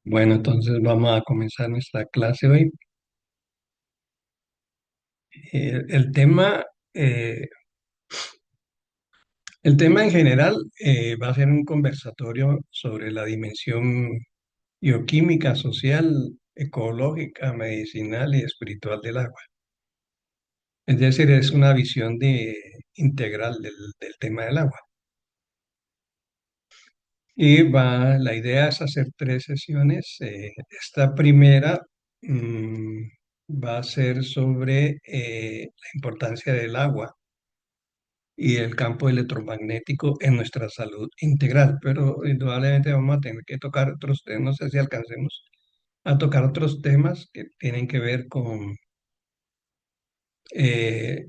Bueno, entonces vamos a comenzar nuestra clase hoy. El tema, eh, el tema en general va a ser un conversatorio sobre la dimensión bioquímica, social, ecológica, medicinal y espiritual del agua. Es decir, es una visión integral del tema del agua. La idea es hacer tres sesiones. Esta primera mm, va a ser sobre la importancia del agua y el campo electromagnético en nuestra salud integral, pero indudablemente vamos a tener que tocar otros temas, no sé si alcancemos a tocar otros temas que tienen que ver con eh,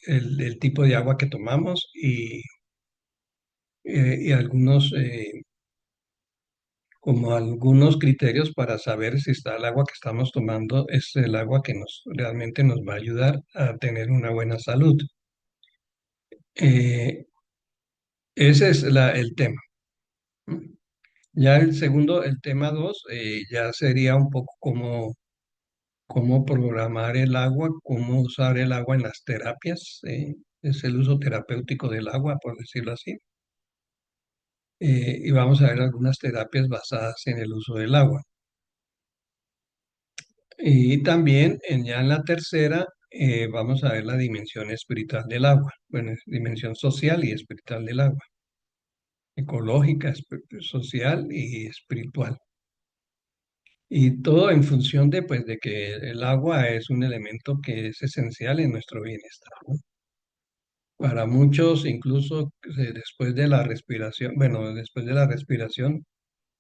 el tipo de agua que tomamos y como algunos criterios para saber si está el agua que estamos tomando es el agua que realmente nos va a ayudar a tener una buena salud. Eh, Ese es el tema. Ya el segundo, el tema dos, ya sería un poco cómo programar el agua, cómo usar el agua en las terapias, es el uso terapéutico del agua, por decirlo así. Y vamos a ver algunas terapias basadas en el uso del agua. Y también ya en la tercera, vamos a ver la dimensión espiritual del agua, bueno, dimensión social y espiritual del agua, ecológica, social y espiritual. Y todo en función de que el agua es un elemento que es esencial en nuestro bienestar, ¿no? Para muchos, incluso después de la respiración, bueno, después de la respiración,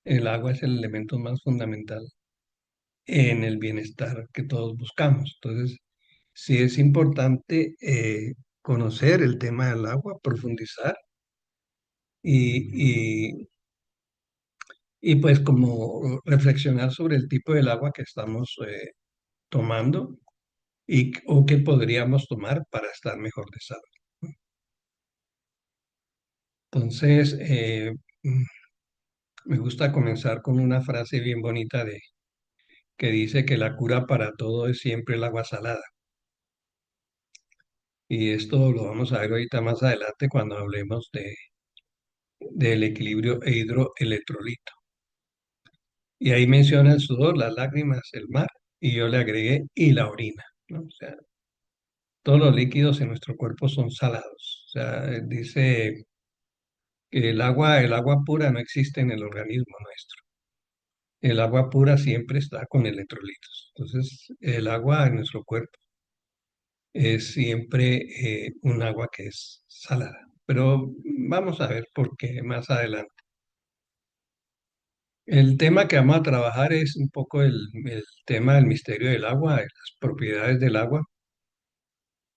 el agua es el elemento más fundamental en el bienestar que todos buscamos. Entonces, sí es importante conocer el tema del agua, profundizar y, y, y pues como reflexionar sobre el tipo del agua que estamos tomando o que podríamos tomar para estar mejor de salud. Entonces, mm, me gusta comenzar con una frase bien bonita que dice que la cura para todo es siempre el agua salada. Y esto lo vamos a ver ahorita más adelante cuando hablemos del equilibrio hidroelectrolito. Y ahí menciona el sudor, las lágrimas, el mar, y yo le agregué y la orina, ¿no? O sea, todos los líquidos en nuestro cuerpo son salados. O sea, dice que el agua pura no existe en el organismo nuestro. El agua pura siempre está con electrolitos. Entonces, el agua en nuestro cuerpo es siempre un agua que es salada. Pero vamos a ver por qué más adelante. El tema que vamos a trabajar es un poco el tema del misterio del agua, de las propiedades del agua,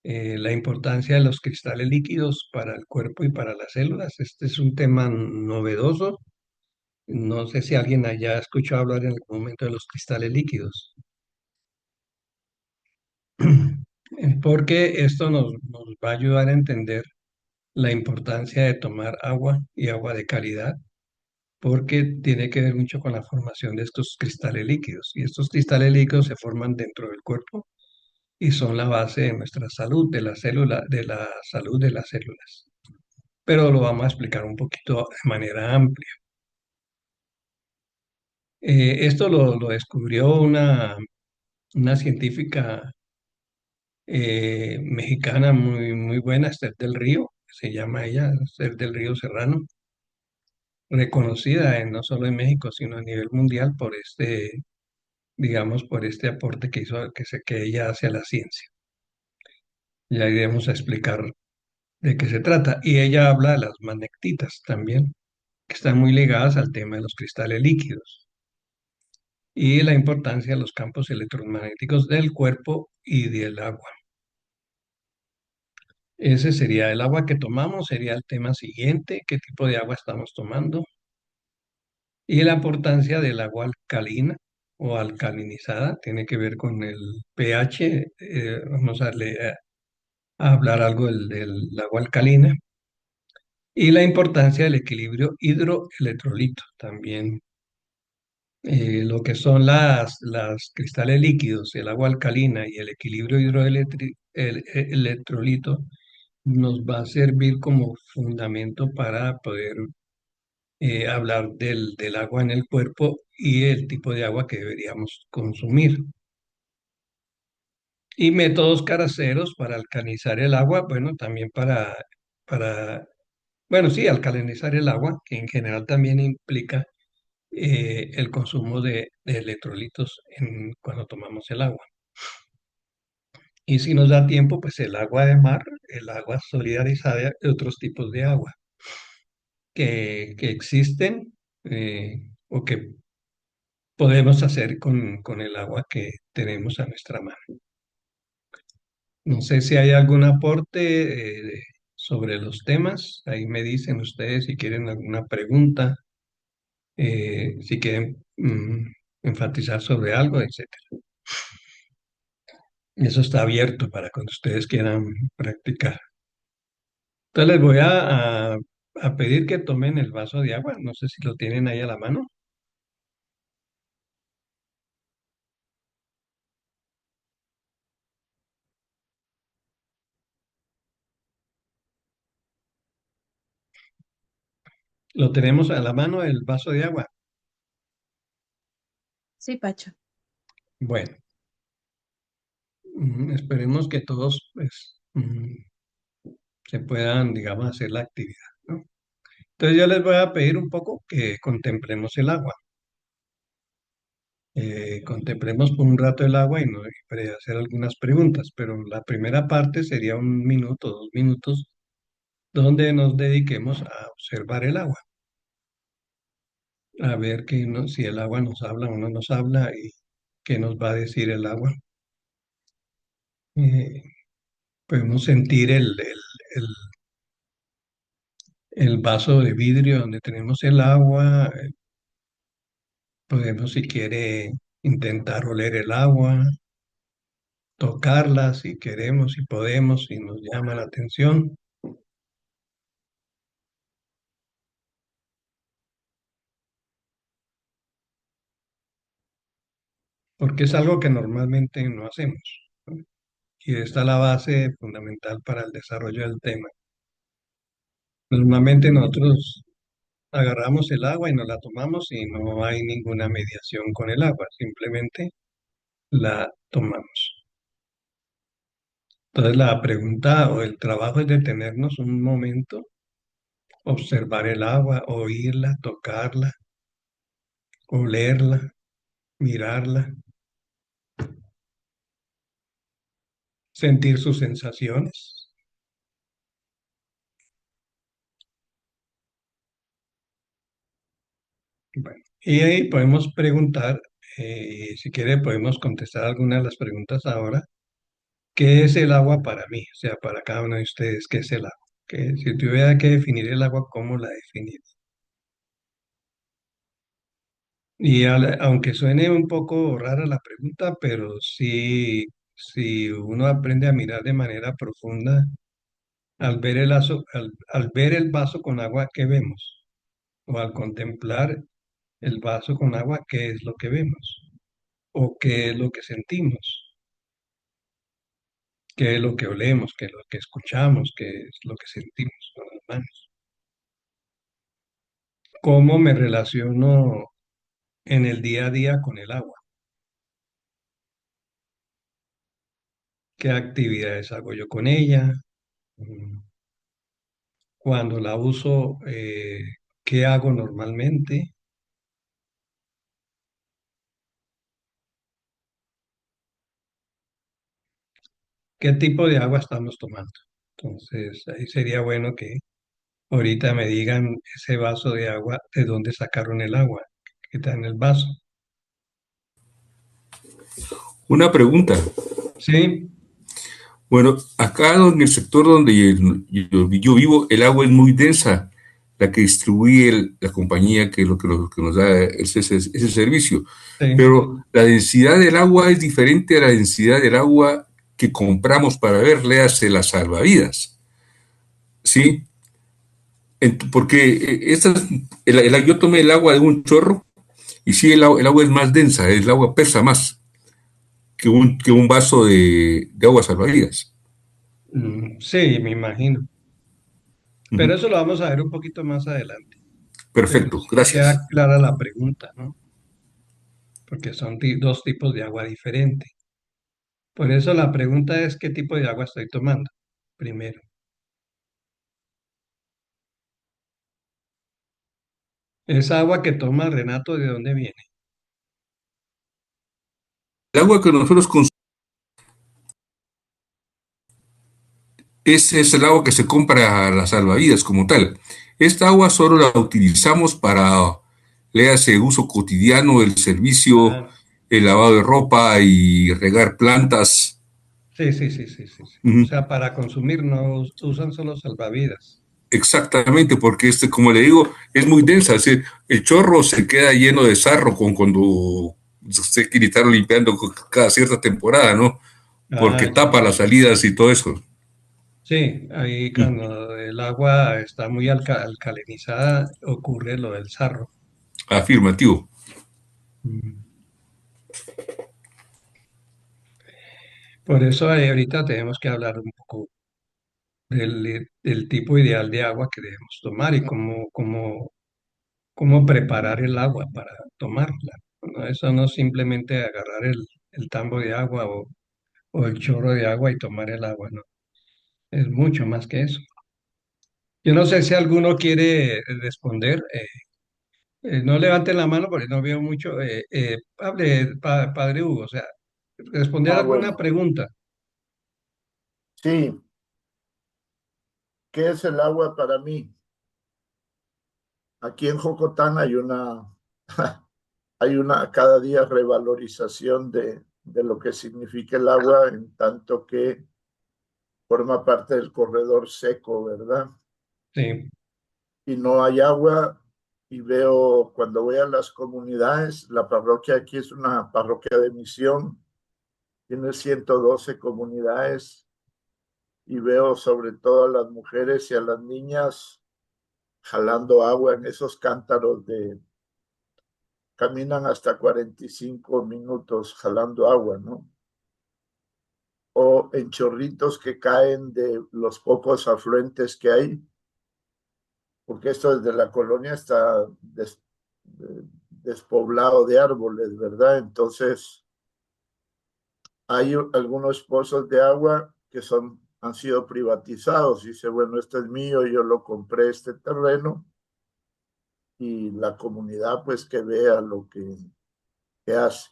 la importancia de los cristales líquidos para el cuerpo y para las células. Este es un tema novedoso. No sé si alguien haya escuchado hablar en algún momento de los cristales líquidos. Porque esto nos va a ayudar a entender la importancia de tomar agua y agua de calidad, porque tiene que ver mucho con la formación de estos cristales líquidos. Y estos cristales líquidos se forman dentro del cuerpo y son la base de nuestra salud, de la célula, de la salud de las células. Pero lo vamos a explicar un poquito de manera amplia. Esto lo descubrió una científica mexicana muy buena, Esther del Río, se llama ella, Esther del Río Serrano, reconocida no solo en México, sino a nivel mundial por digamos, por este aporte que hizo, que ella hace a la ciencia. Ya iremos a explicar de qué se trata. Y ella habla de las magnetitas también, que están muy ligadas al tema de los cristales líquidos y la importancia de los campos electromagnéticos del cuerpo y del agua. Ese sería el agua que tomamos, sería el tema siguiente, qué tipo de agua estamos tomando y la importancia del agua alcalina o alcalinizada, tiene que ver con el pH, vamos a hablar algo del agua alcalina y la importancia del equilibrio hidroelectrolito también lo que son las cristales líquidos, el agua alcalina y el equilibrio electrolito, nos va a servir como fundamento para poder hablar del agua en el cuerpo y el tipo de agua que deberíamos consumir. Y métodos caseros para alcalinizar el agua, bueno, también para, bueno, sí, alcalinizar el agua, que en general también implica el consumo de electrolitos cuando tomamos el agua. Y si nos da tiempo, pues el agua de mar, el agua solidarizada y otros tipos de agua que existen o que podemos hacer con el agua que tenemos a nuestra mano. No sé si hay algún aporte sobre los temas. Ahí me dicen ustedes si quieren alguna pregunta, si quieren enfatizar sobre algo, etcétera. Eso está abierto para cuando ustedes quieran practicar. Entonces les voy a pedir que tomen el vaso de agua. No sé si lo tienen ahí a la mano. Lo tenemos a la mano, el vaso de agua. Sí, Pacho. Bueno, esperemos que todos pues, se puedan, digamos, hacer la actividad, ¿no? Entonces yo les voy a pedir un poco que contemplemos el agua. Contemplemos por un rato el agua y, no, y para hacer algunas preguntas, pero la primera parte sería 1 minuto, 2 minutos, donde nos dediquemos a observar el agua, a ver si el agua nos habla o no nos habla y qué nos va a decir el agua. Eh, Podemos sentir el vaso de vidrio donde tenemos el agua, podemos si quiere intentar oler el agua, tocarla si queremos, si podemos, si nos llama la atención, porque es algo que normalmente no hacemos, ¿no? Y esta es la base fundamental para el desarrollo del tema. Normalmente nosotros agarramos el agua y nos la tomamos y no hay ninguna mediación con el agua, simplemente la tomamos. Entonces la pregunta o el trabajo es detenernos un momento, observar el agua, oírla, tocarla, olerla, mirarla, sentir sus sensaciones. Bueno, y ahí podemos preguntar, si quiere podemos contestar algunas de las preguntas ahora. ¿Qué es el agua para mí? O sea, para cada uno de ustedes, ¿qué es el agua? Que si tuviera que definir el agua, ¿cómo la definiría? Y aunque suene un poco rara la pregunta, pero sí, si uno aprende a mirar de manera profunda, al ver el vaso con agua, ¿qué vemos? O al contemplar el vaso con agua, ¿qué es lo que vemos? ¿O qué es lo que sentimos? ¿Qué es lo que olemos? ¿Qué es lo que escuchamos? ¿Qué es lo que sentimos con las manos? ¿Cómo me relaciono en el día a día con el agua? ¿Qué actividades hago yo con ella? Mm, Cuando la uso, ¿qué hago normalmente? ¿Qué tipo de agua estamos tomando? Entonces, ahí sería bueno que ahorita me digan ese vaso de agua, ¿de dónde sacaron el agua que está en el vaso? Una pregunta. Sí, Bueno, acá en el sector donde yo vivo, el agua es muy densa, la que distribuye la compañía que nos da ese servicio. sí. Pero la densidad del agua es diferente a la densidad del agua que compramos para ver, léase las salvavidas. ¿Sí? Porque yo tomé el agua de un chorro Y sí, el agua es más densa, el agua pesa más que un vaso de agua salvavidas. Sí, me imagino. Pero Ujú. eso lo vamos a ver un poquito más adelante. Pero Perfecto, sí queda gracias. clara la pregunta, ¿no? Porque son dos tipos de agua diferentes. Por eso la pregunta es qué tipo de agua estoy tomando primero. Esa agua que toma Renato, ¿de dónde viene? El agua que nosotros consumimos es el agua que se compra a las salvavidas como tal. Esta agua solo la utilizamos para, léase, uso cotidiano, el servicio, Ah, el lavado de ropa y regar plantas. sí, sí, sí, sí, sí, sí. O Ujú. sea, para consumir no usan solo salvavidas. Exactamente, porque como le digo, es muy densa. El chorro se queda lleno de sarro cuando usted quiere estar limpiando cada cierta temporada, ¿no? Ah, Porque ya, tapa ya, las ya. salidas y todo eso. Sí, ahí Mm. cuando el agua está muy alcalinizada ocurre lo del sarro. Afirmativo. Mm. Por eso ahorita tenemos que hablar un poco del tipo ideal de agua que debemos tomar y cómo preparar el agua para tomarla. ¿No? Eso no es simplemente agarrar el tambo de agua o el chorro de agua y tomar el agua, no. Es mucho más que eso. Yo no sé si alguno quiere responder. No levanten la mano porque no veo mucho. Hable, padre Hugo, o sea, responder Ah, alguna bueno, pregunta. sí, ¿qué es el agua para mí? Aquí en Jocotán hay una cada día revalorización de lo que significa el agua en tanto que forma parte del corredor seco, ¿verdad? Sí, Y no hay agua y veo cuando voy a las comunidades, la parroquia aquí es una parroquia de misión, tiene 112 comunidades y veo sobre todo a las mujeres y a las niñas jalando agua en esos cántaros caminan hasta 45 minutos jalando agua, ¿no? O en chorritos que caen de los pocos afluentes que hay, porque esto desde la colonia está despoblado de árboles, ¿verdad? Entonces, hay algunos pozos de agua que han sido privatizados. Dice, bueno, este es mío, yo lo compré este terreno y la comunidad pues que vea lo que hace.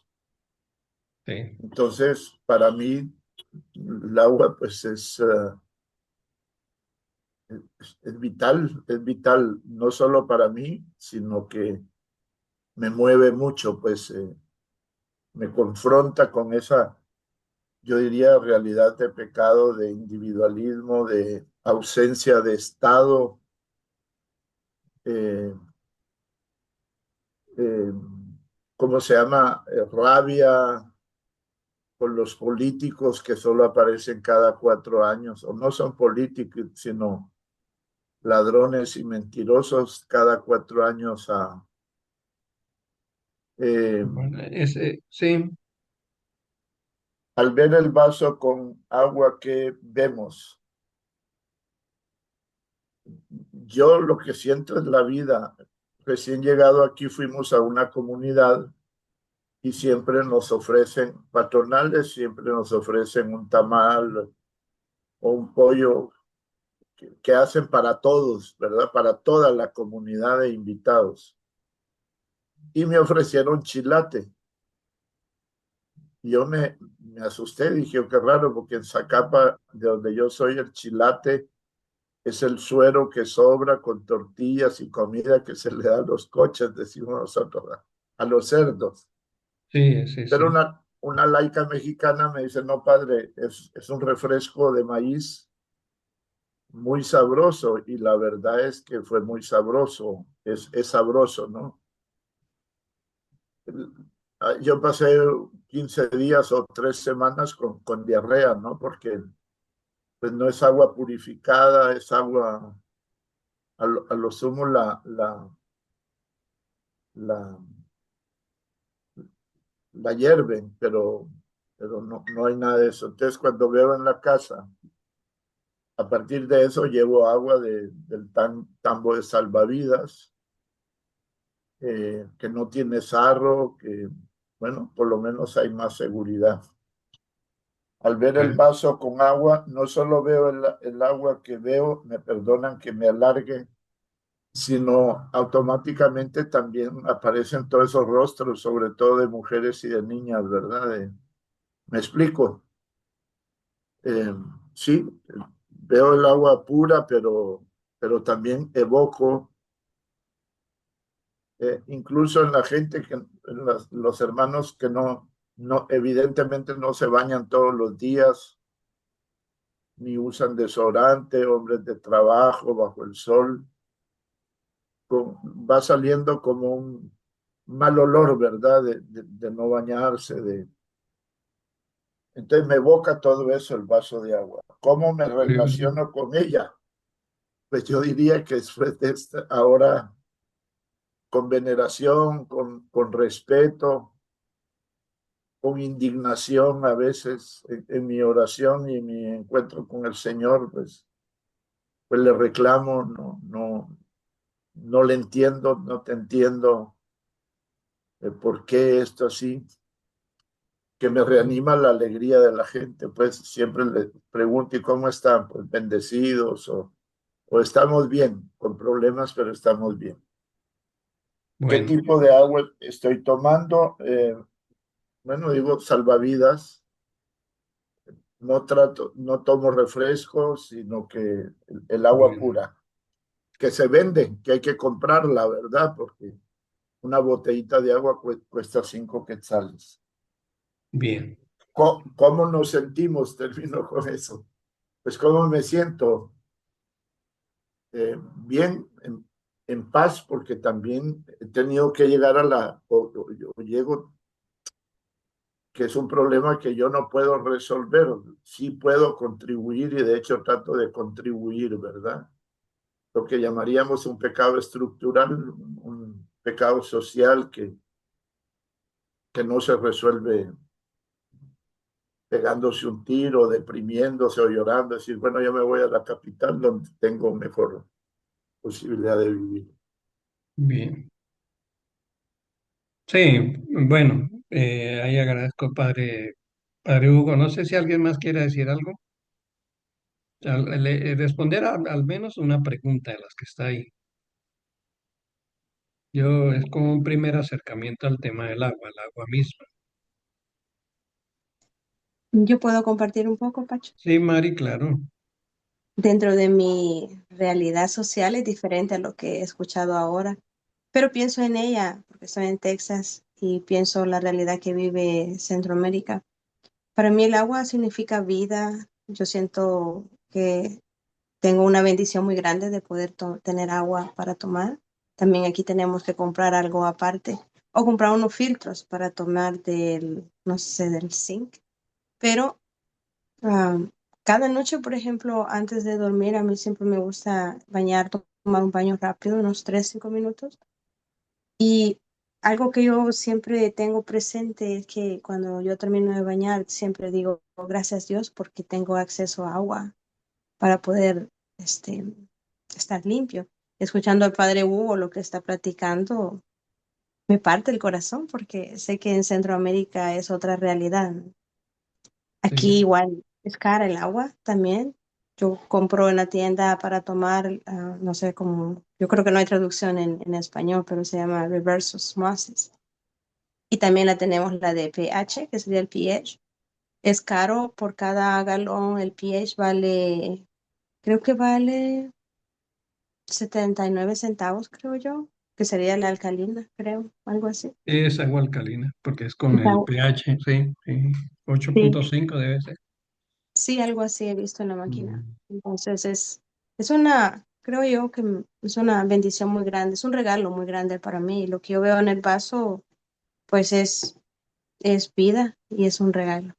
sí, Entonces, para mí, el agua pues es vital no solo para mí, sino que me mueve mucho, pues me confronta con esa, yo diría, realidad de pecado, de individualismo, de ausencia de Estado, eh, eh, ¿cómo se llama? Rabia con los políticos que solo aparecen cada 4 años, o no son políticos, sino ladrones y mentirosos cada 4 años eh, bueno, sí, al ver el vaso con agua que vemos. Yo lo que siento es la vida. Recién llegado aquí fuimos a una comunidad y siempre nos ofrecen, patronales, siempre nos ofrecen un tamal o un pollo que hacen para todos, ¿verdad? Para toda la comunidad de invitados. Y me ofrecieron chilate. Yo me asusté, dije, oh, qué raro, porque en Zacapa, de donde yo soy, el chilate es el suero que sobra con tortillas y comida que se le da a los coches, decimos nosotros, a los cerdos. sí, sí, Pero sí. una laica mexicana me dice, no, padre, es un refresco de maíz muy sabroso. Y la verdad es que fue muy sabroso, es sabroso, ¿no? Yo pasé 15 días o 3 semanas con diarrea, ¿no? Porque pues no es agua purificada, es agua, a lo sumo la la hierven, pero no hay nada de eso. Entonces, cuando veo en la casa, a partir de eso llevo agua del tambo de salvavidas, que no tiene sarro, que, bueno, por lo menos hay más seguridad. Al ver el Bueno, vaso con agua, no solo veo el agua que veo, me perdonan que me alargue, sino automáticamente también aparecen todos esos rostros, sobre todo de mujeres y de niñas, ¿verdad? ¿Me explico? Eh, sí, veo el agua pura, pero también evoco, incluso en la gente, en los hermanos que evidentemente no se bañan todos los días, ni usan desodorante, hombres de trabajo bajo el sol, va saliendo como un mal olor, ¿verdad? De no bañarse, Entonces me evoca todo eso el vaso de agua. ¿Cómo me sí, relaciono con ella? Pues yo diría que después de ahora con veneración, con respeto, con indignación a veces en mi oración y en mi encuentro con el Señor, pues le reclamo, no le entiendo, no te entiendo, por qué esto así, que me reanima la alegría de la gente, pues siempre le pregunto, ¿y cómo están? Pues bendecidos o estamos bien, con problemas, pero estamos bien. ¿Qué bueno, tipo de agua estoy tomando? Bueno, digo salvavidas. No tomo refrescos, sino que el agua bueno, pura, que se vende, que hay que comprarla, ¿verdad? Porque una botellita de agua cuesta 5 quetzales. bien, ¿Cómo nos sentimos? Termino con eso. Pues cómo me siento, bien, en paz, porque también he tenido que llegar o llego, que es un problema que yo no puedo resolver. Sí puedo contribuir y de hecho trato de contribuir, ¿verdad? Lo que llamaríamos un pecado estructural, un pecado social que no se resuelve pegándose un tiro, deprimiéndose o llorando, decir, bueno, yo me voy a la capital donde tengo mejor posibilidad de vivir. bien. Sí, bueno, ahí agradezco, padre Hugo. No sé si alguien más quiere decir algo. Responder al menos una pregunta de las que está ahí. Es como un primer acercamiento al tema del agua, el agua misma. Yo puedo compartir un poco, Pacho. Sí, Mari, claro. Dentro de mi realidad social es diferente a lo que he escuchado ahora, pero pienso en ella porque estoy en Texas y pienso la realidad que vive Centroamérica. Para mí el agua significa vida. Yo siento que tengo una bendición muy grande de poder tener agua para tomar. También aquí tenemos que comprar algo aparte o comprar unos filtros para tomar no sé, del zinc. Pero Ah, cada noche, por ejemplo, antes de dormir, a mí siempre me gusta bañar, tomar un baño rápido, unos 3, 5 minutos. Y algo que yo siempre tengo presente es que cuando yo termino de bañar, siempre digo, gracias Dios, porque tengo acceso a agua para poder este, estar limpio. Escuchando al Padre Hugo lo que está platicando, me parte el corazón porque sé que en Centroamérica es otra realidad, ¿no? Aquí Sí, igual es cara el agua también. Yo compro en la tienda para tomar, no sé cómo, yo creo que no hay traducción en español, pero se llama reverse osmosis. Y también la tenemos la de pH, que sería el pH. Es caro por cada galón, el pH vale, creo que vale 79 centavos, creo yo, que sería la alcalina, creo, algo así. es agua alcalina, porque es con Está- el pH, sí, sí. ocho Sí, punto cinco debe ser. sí, algo así he visto en la máquina. Mm, Entonces es una, creo yo que es una bendición muy grande, es un regalo muy grande para mí. Lo que yo veo en el vaso, pues es vida y es un regalo.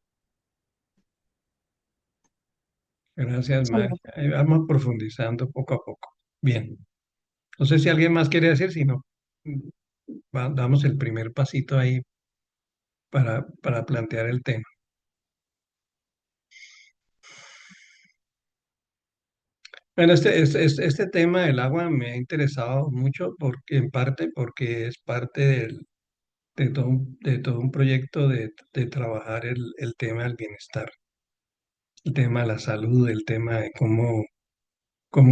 Gracias, Mari. Solo. Ahí vamos profundizando poco a poco. Bien. No sé si alguien más quiere decir, si no, damos el primer pasito ahí para plantear el tema. Bueno, este tema del agua me ha interesado mucho porque, en parte porque es parte de todo un proyecto de trabajar el tema del bienestar, el tema de la salud, el tema de cómo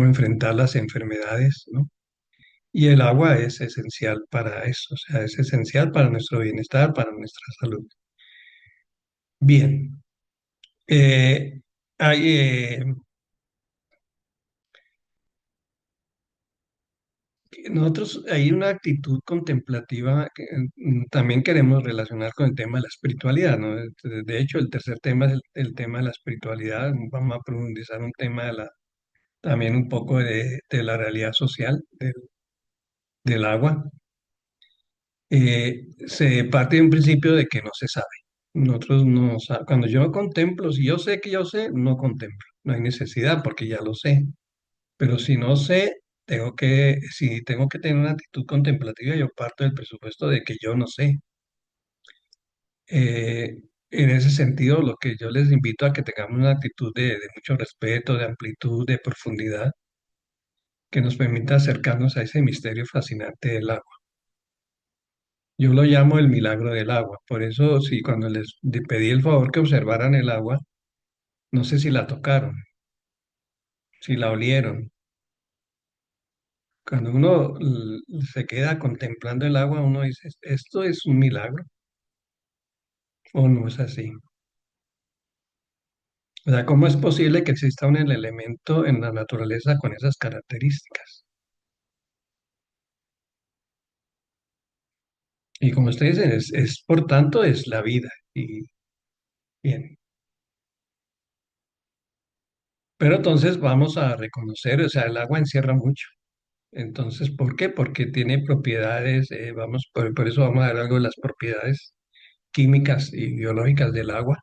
enfrentar las enfermedades, ¿no? Y el agua es esencial para eso, o sea, es esencial para nuestro bienestar, para nuestra salud. Bien, eh, hay, nosotros hay una actitud contemplativa que también queremos relacionar con el tema de la espiritualidad, ¿no? De hecho, el tercer tema es el tema de la espiritualidad. Vamos a profundizar un tema también un poco de la realidad social del agua. Se parte de un principio de que no se sabe. Nosotros no sa- Cuando yo contemplo, si yo sé que yo sé, no contemplo. No hay necesidad porque ya lo sé. Pero si no sé, si tengo que tener una actitud contemplativa, yo parto del presupuesto de que yo no sé. Eh, en ese sentido, lo que yo les invito a que tengamos una actitud de mucho respeto, de amplitud, de profundidad, que nos permita acercarnos a ese misterio fascinante del agua. Yo lo llamo el milagro del agua. Por eso, si cuando pedí el favor que observaran el agua, no sé si la tocaron, si la olieron. Cuando uno se queda contemplando el agua, uno dice, esto es un milagro o no es así. O sea, ¿cómo es posible que exista un elemento en la naturaleza con esas características? Y como ustedes dicen, por tanto, es la vida. Y bien. Pero entonces vamos a reconocer, o sea, el agua encierra mucho. Entonces, ¿por qué? Porque tiene propiedades, por eso vamos a ver algo de las propiedades químicas y biológicas del agua,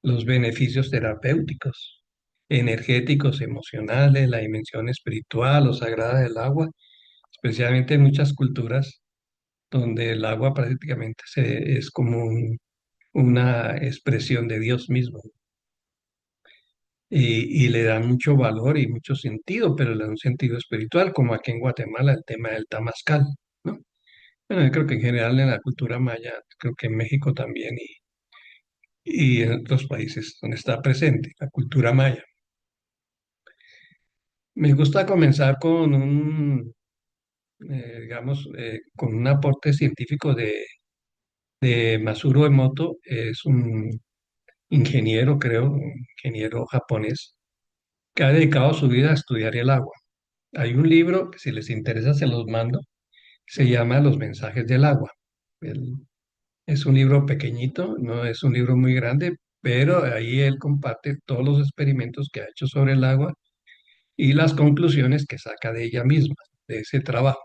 los beneficios terapéuticos, energéticos, emocionales, la dimensión espiritual o sagrada del agua, especialmente en muchas culturas donde el agua prácticamente es como una expresión de Dios mismo. Y le dan mucho valor y mucho sentido, pero le dan un sentido espiritual, como aquí en Guatemala el tema del Tamascal, ¿no? Bueno, yo creo que en general en la cultura maya, creo que en México también y en otros países donde está presente la cultura maya. Me gusta comenzar con con un aporte científico de Masuro Emoto, es un ingeniero, creo, un ingeniero japonés, que ha dedicado su vida a estudiar el agua. Hay un libro que si les interesa se los mando, se llama Los mensajes del agua. El- es un libro pequeñito, no es un libro muy grande, pero ahí él comparte todos los experimentos que ha hecho sobre el agua y las conclusiones que saca de ella misma, de ese trabajo.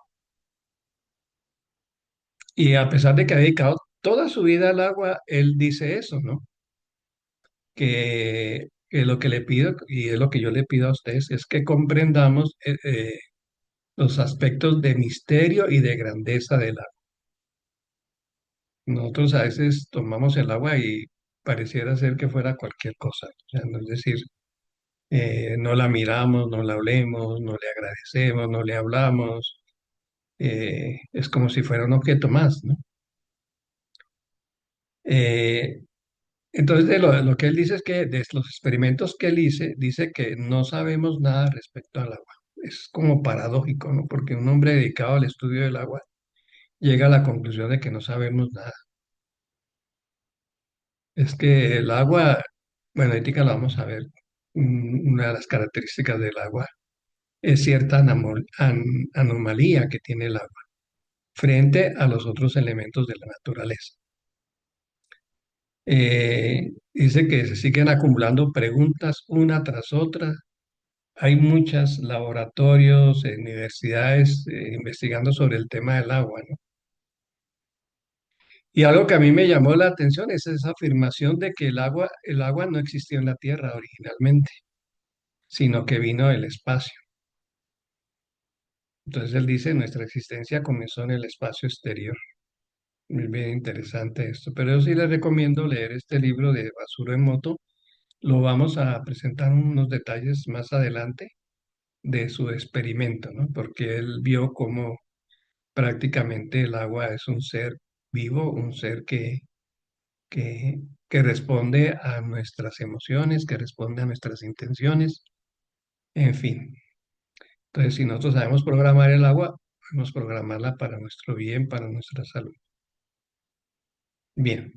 Y a pesar de que ha dedicado toda su vida al agua, él dice eso, ¿no? Que lo que le pido, y es lo que yo le pido a ustedes, es que comprendamos los aspectos de misterio y de grandeza del agua. Nosotros a veces tomamos el agua y pareciera ser que fuera cualquier cosa. O sea, no es decir, no la miramos, no la olemos, no le agradecemos, no le hablamos. Es como si fuera un objeto más, ¿no? Eh, entonces, lo que él dice es que de los experimentos que él dice que no sabemos nada respecto al agua. Es como paradójico, ¿no? Porque un hombre dedicado al estudio del agua llega a la conclusión de que no sabemos nada. Es que el agua, bueno, ahorita lo vamos a ver, una de las características del agua es cierta anomalía que tiene el agua frente a los otros elementos de la naturaleza. Dice que se siguen acumulando preguntas una tras otra. Hay muchos laboratorios, universidades investigando sobre el tema del agua, ¿no? Y algo que a mí me llamó la atención es esa afirmación de que el agua no existió en la Tierra originalmente, sino que vino del espacio. Entonces él dice, nuestra existencia comenzó en el espacio exterior. Muy bien interesante esto. Pero yo sí les recomiendo leer este libro de Basuro Emoto. Lo vamos a presentar unos detalles más adelante de su experimento, ¿no? Porque él vio cómo prácticamente el agua es un ser vivo, un ser que, que responde a nuestras emociones, que responde a nuestras intenciones, en fin. Entonces, si nosotros sabemos programar el agua, podemos programarla para nuestro bien, para nuestra salud. Bien,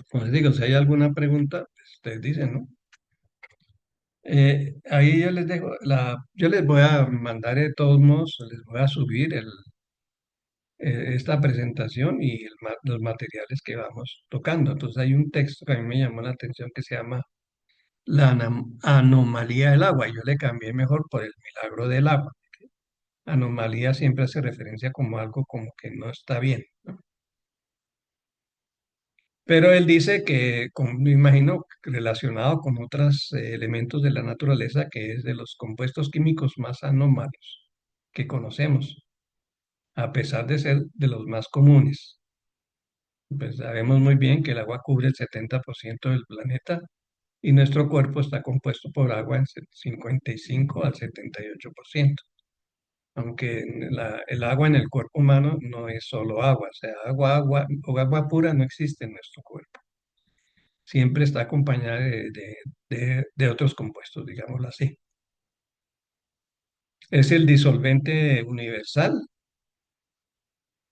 como les digo, si hay alguna pregunta, pues ustedes dicen, ¿no? Ahí yo les dejo yo les voy a mandar de todos modos, les voy a subir esta presentación y los materiales que vamos tocando. Entonces hay un texto que a mí me llamó la atención que se llama anomalía del agua. Yo le cambié mejor por el milagro del agua. Anomalía siempre hace referencia como algo como que no está bien, ¿no? Pero él dice que, me imagino, relacionado con otros elementos de la naturaleza, que es de los compuestos químicos más anómalos que conocemos, a pesar de ser de los más comunes. Pues sabemos muy bien que el agua cubre el 70% del planeta y nuestro cuerpo está compuesto por agua en 55 al 78%. Aunque el agua en el cuerpo humano no es solo agua, o sea, agua o agua pura no existe en nuestro cuerpo. Siempre está acompañada de otros compuestos, digámoslo así. Es el disolvente universal.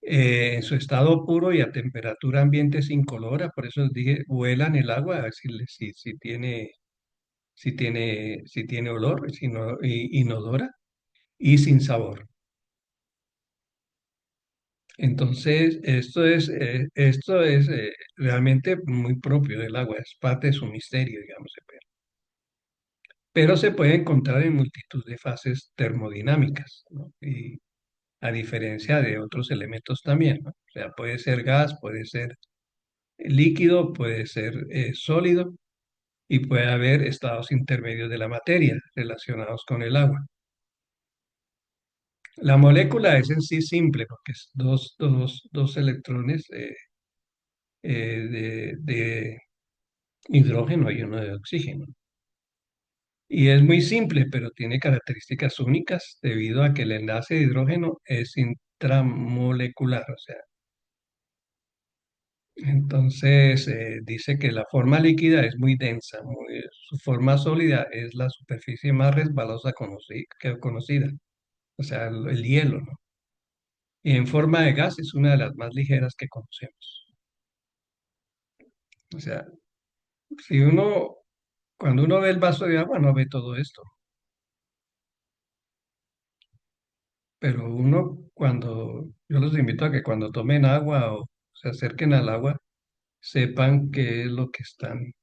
En su estado puro y a temperatura ambiente es incolora, por eso les dije, huelan el agua a ver si tiene olor, si no, inodora y sin sabor. Entonces, esto es realmente muy propio del agua, es parte de su misterio, digamos. Pero se puede encontrar en multitud de fases termodinámicas, ¿no? Y a diferencia de otros elementos también, ¿no? O sea, puede ser gas, puede ser líquido, puede ser sólido y puede haber estados intermedios de la materia relacionados con el agua. La molécula es en sí simple porque es dos electrones de hidrógeno y uno de oxígeno. Y es muy simple, pero tiene características únicas debido a que el enlace de hidrógeno es intramolecular, o sea, entonces dice que la forma líquida es muy densa, su forma sólida es la superficie más resbalosa conocida, o sea, el hielo, ¿no? Y en forma de gas es una de las más ligeras que conocemos. O sea, si uno, cuando uno ve el vaso de agua, no ve todo esto. Pero yo los invito a que cuando tomen agua o se acerquen al agua, sepan qué es lo que están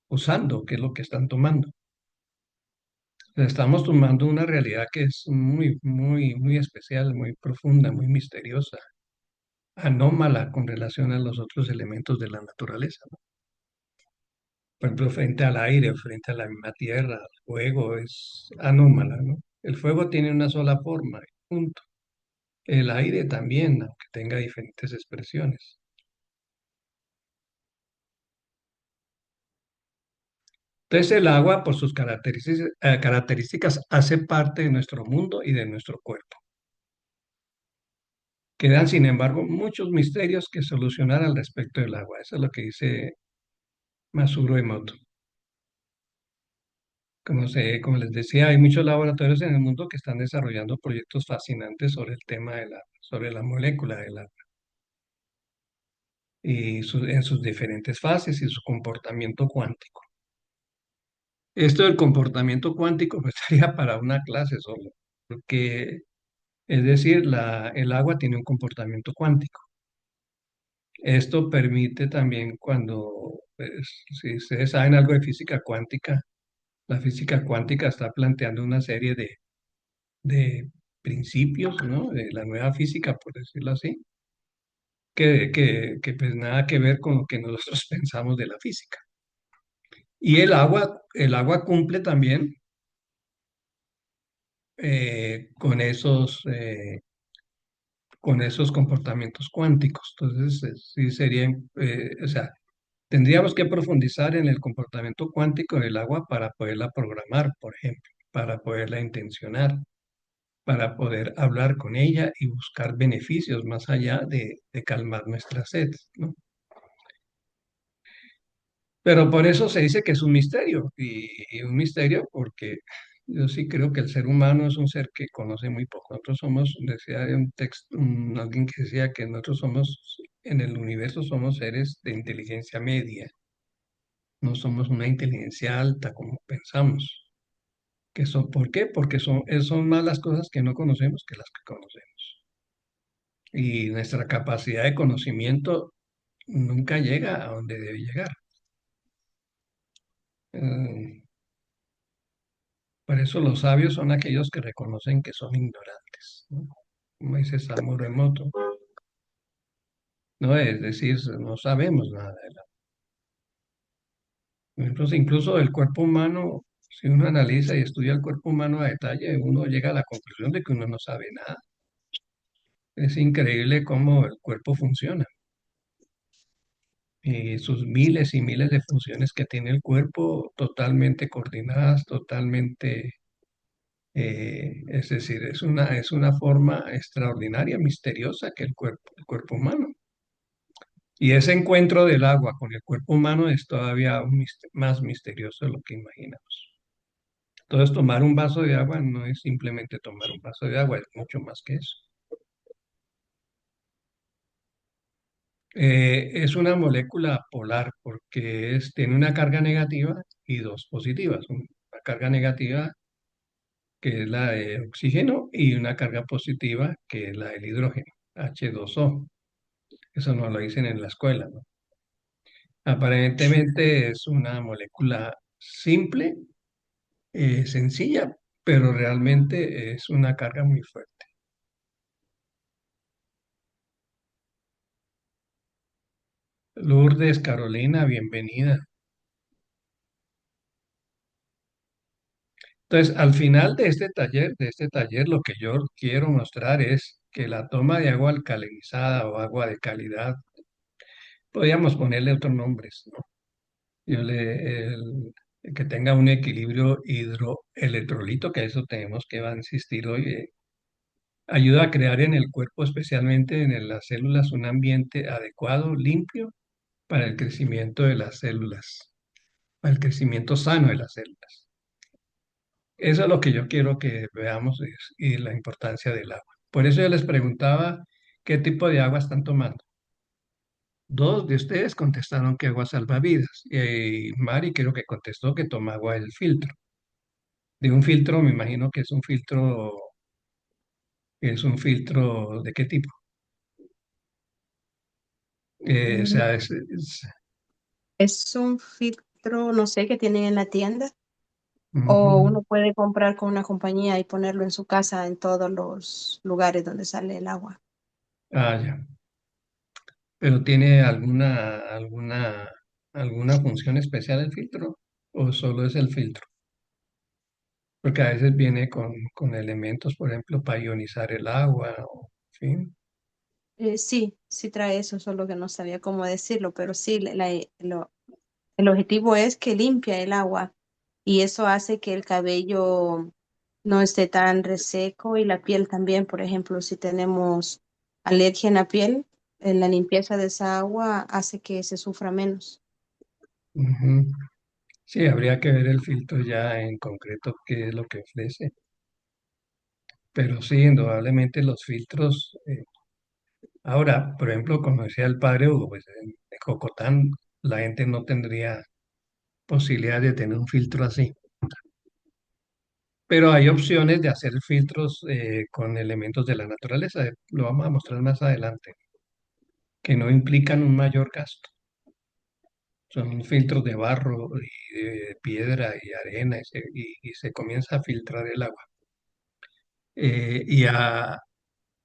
usando, qué es lo que están tomando. Estamos tomando una realidad que es muy, muy, muy especial, muy profunda, muy misteriosa, anómala con relación a los otros elementos de la naturaleza, ¿no? Por ejemplo, frente al aire, frente a la misma tierra, al fuego, es anómala, ¿no? El fuego tiene una sola forma, punto. El aire también, aunque tenga diferentes expresiones. Entonces el agua, por sus características, hace parte de nuestro mundo y de nuestro cuerpo. Quedan, sin embargo, muchos misterios que solucionar al respecto del agua. Eso es lo que dice Masuro Emoto. Como les decía, hay muchos laboratorios en el mundo que están desarrollando proyectos fascinantes sobre el tema sobre la molécula del agua y en sus diferentes fases y su comportamiento cuántico. Esto del comportamiento cuántico pues estaría para una clase solo, porque es decir, el agua tiene un comportamiento cuántico. Esto permite también pues, si ustedes saben algo de física cuántica, la física cuántica está planteando una serie de principios, ¿no? De la nueva física, por decirlo así, que pues nada que ver con lo que nosotros pensamos de la física. Y el agua cumple también con con esos comportamientos cuánticos. Entonces, sí sería, o sea, tendríamos que profundizar en el comportamiento cuántico del agua para poderla programar, por ejemplo, para poderla intencionar, para poder hablar con ella y buscar beneficios más allá de calmar nuestra sed, ¿no? Pero por eso se dice que es un misterio, y un misterio porque yo sí creo que el ser humano es un ser que conoce muy poco. Nosotros somos, decía un texto, alguien que decía que nosotros somos, en el universo somos seres de inteligencia media, no somos una inteligencia alta como pensamos. ¿Por qué? Porque son más las cosas que no conocemos que las que conocemos. Y nuestra capacidad de conocimiento nunca llega a donde debe llegar. Eh, Por eso los sabios son aquellos que reconocen que son ignorantes, ¿no? Como dice Samurai Emoto, ¿no? Es decir, no sabemos nada de la... Entonces, incluso el cuerpo humano, si uno analiza y estudia el cuerpo humano a detalle, uno llega a la conclusión de que uno no sabe nada. Es increíble cómo el cuerpo funciona y sus miles y miles de funciones que tiene el cuerpo totalmente coordinadas, totalmente, es decir, es una forma extraordinaria, misteriosa que el cuerpo humano. Y ese encuentro del agua con el cuerpo humano es todavía más misterioso de lo que imaginamos. Entonces, tomar un vaso de agua no es simplemente tomar un vaso de agua, es mucho más que eso. Es una molécula polar porque tiene una carga negativa y dos positivas. Una carga negativa que es la de oxígeno y una carga positiva que es la del hidrógeno, H2O. Eso no lo dicen en la escuela, ¿no? Aparentemente es una molécula simple, sencilla, pero realmente es una carga muy fuerte. Lourdes, Carolina, bienvenida. Entonces, al final de este taller, lo que yo quiero mostrar es que la toma de agua alcalinizada o agua de calidad, podríamos ponerle otros nombres, ¿no? Que tenga un equilibrio hidroelectrolito, que a eso tenemos que va a insistir hoy, ayuda a crear en el cuerpo, especialmente en las células, un ambiente adecuado, limpio, para el crecimiento de las células, para el crecimiento sano de las células. Eso es lo que yo quiero que veamos y la importancia del agua. Por eso yo les preguntaba qué tipo de agua están tomando. Dos de ustedes contestaron que agua salvavidas. Y Mari creo que contestó que toma agua del filtro. De un filtro, me imagino que es un filtro ¿de qué tipo? O Mm, sea, Es un filtro, no sé, que tienen en la tienda, o ujú. uno puede comprar con una compañía y ponerlo en su casa en todos los lugares donde sale el agua. Ah, ya. ¿Pero tiene alguna función especial el filtro? ¿O solo es el filtro? Porque a veces viene con elementos, por ejemplo, para ionizar el agua, o, en fin. Sí, sí trae eso, solo que no sabía cómo decirlo, pero sí, el objetivo es que limpia el agua y eso hace que el cabello no esté tan reseco y la piel también. Por ejemplo, si tenemos alergia en la piel, la limpieza de esa agua hace que se sufra menos. Ujú. Sí, habría que ver el filtro ya en concreto qué es lo que ofrece. Pero sí, indudablemente los filtros. Ahora, por ejemplo, como decía el padre Hugo, pues en Cocotán la gente no tendría posibilidad de tener un filtro así. Pero hay opciones de hacer filtros con elementos de la naturaleza. Lo vamos a mostrar más adelante, que no implican un mayor gasto. Son filtros de barro y de piedra y arena y se comienza a filtrar el agua. Eh,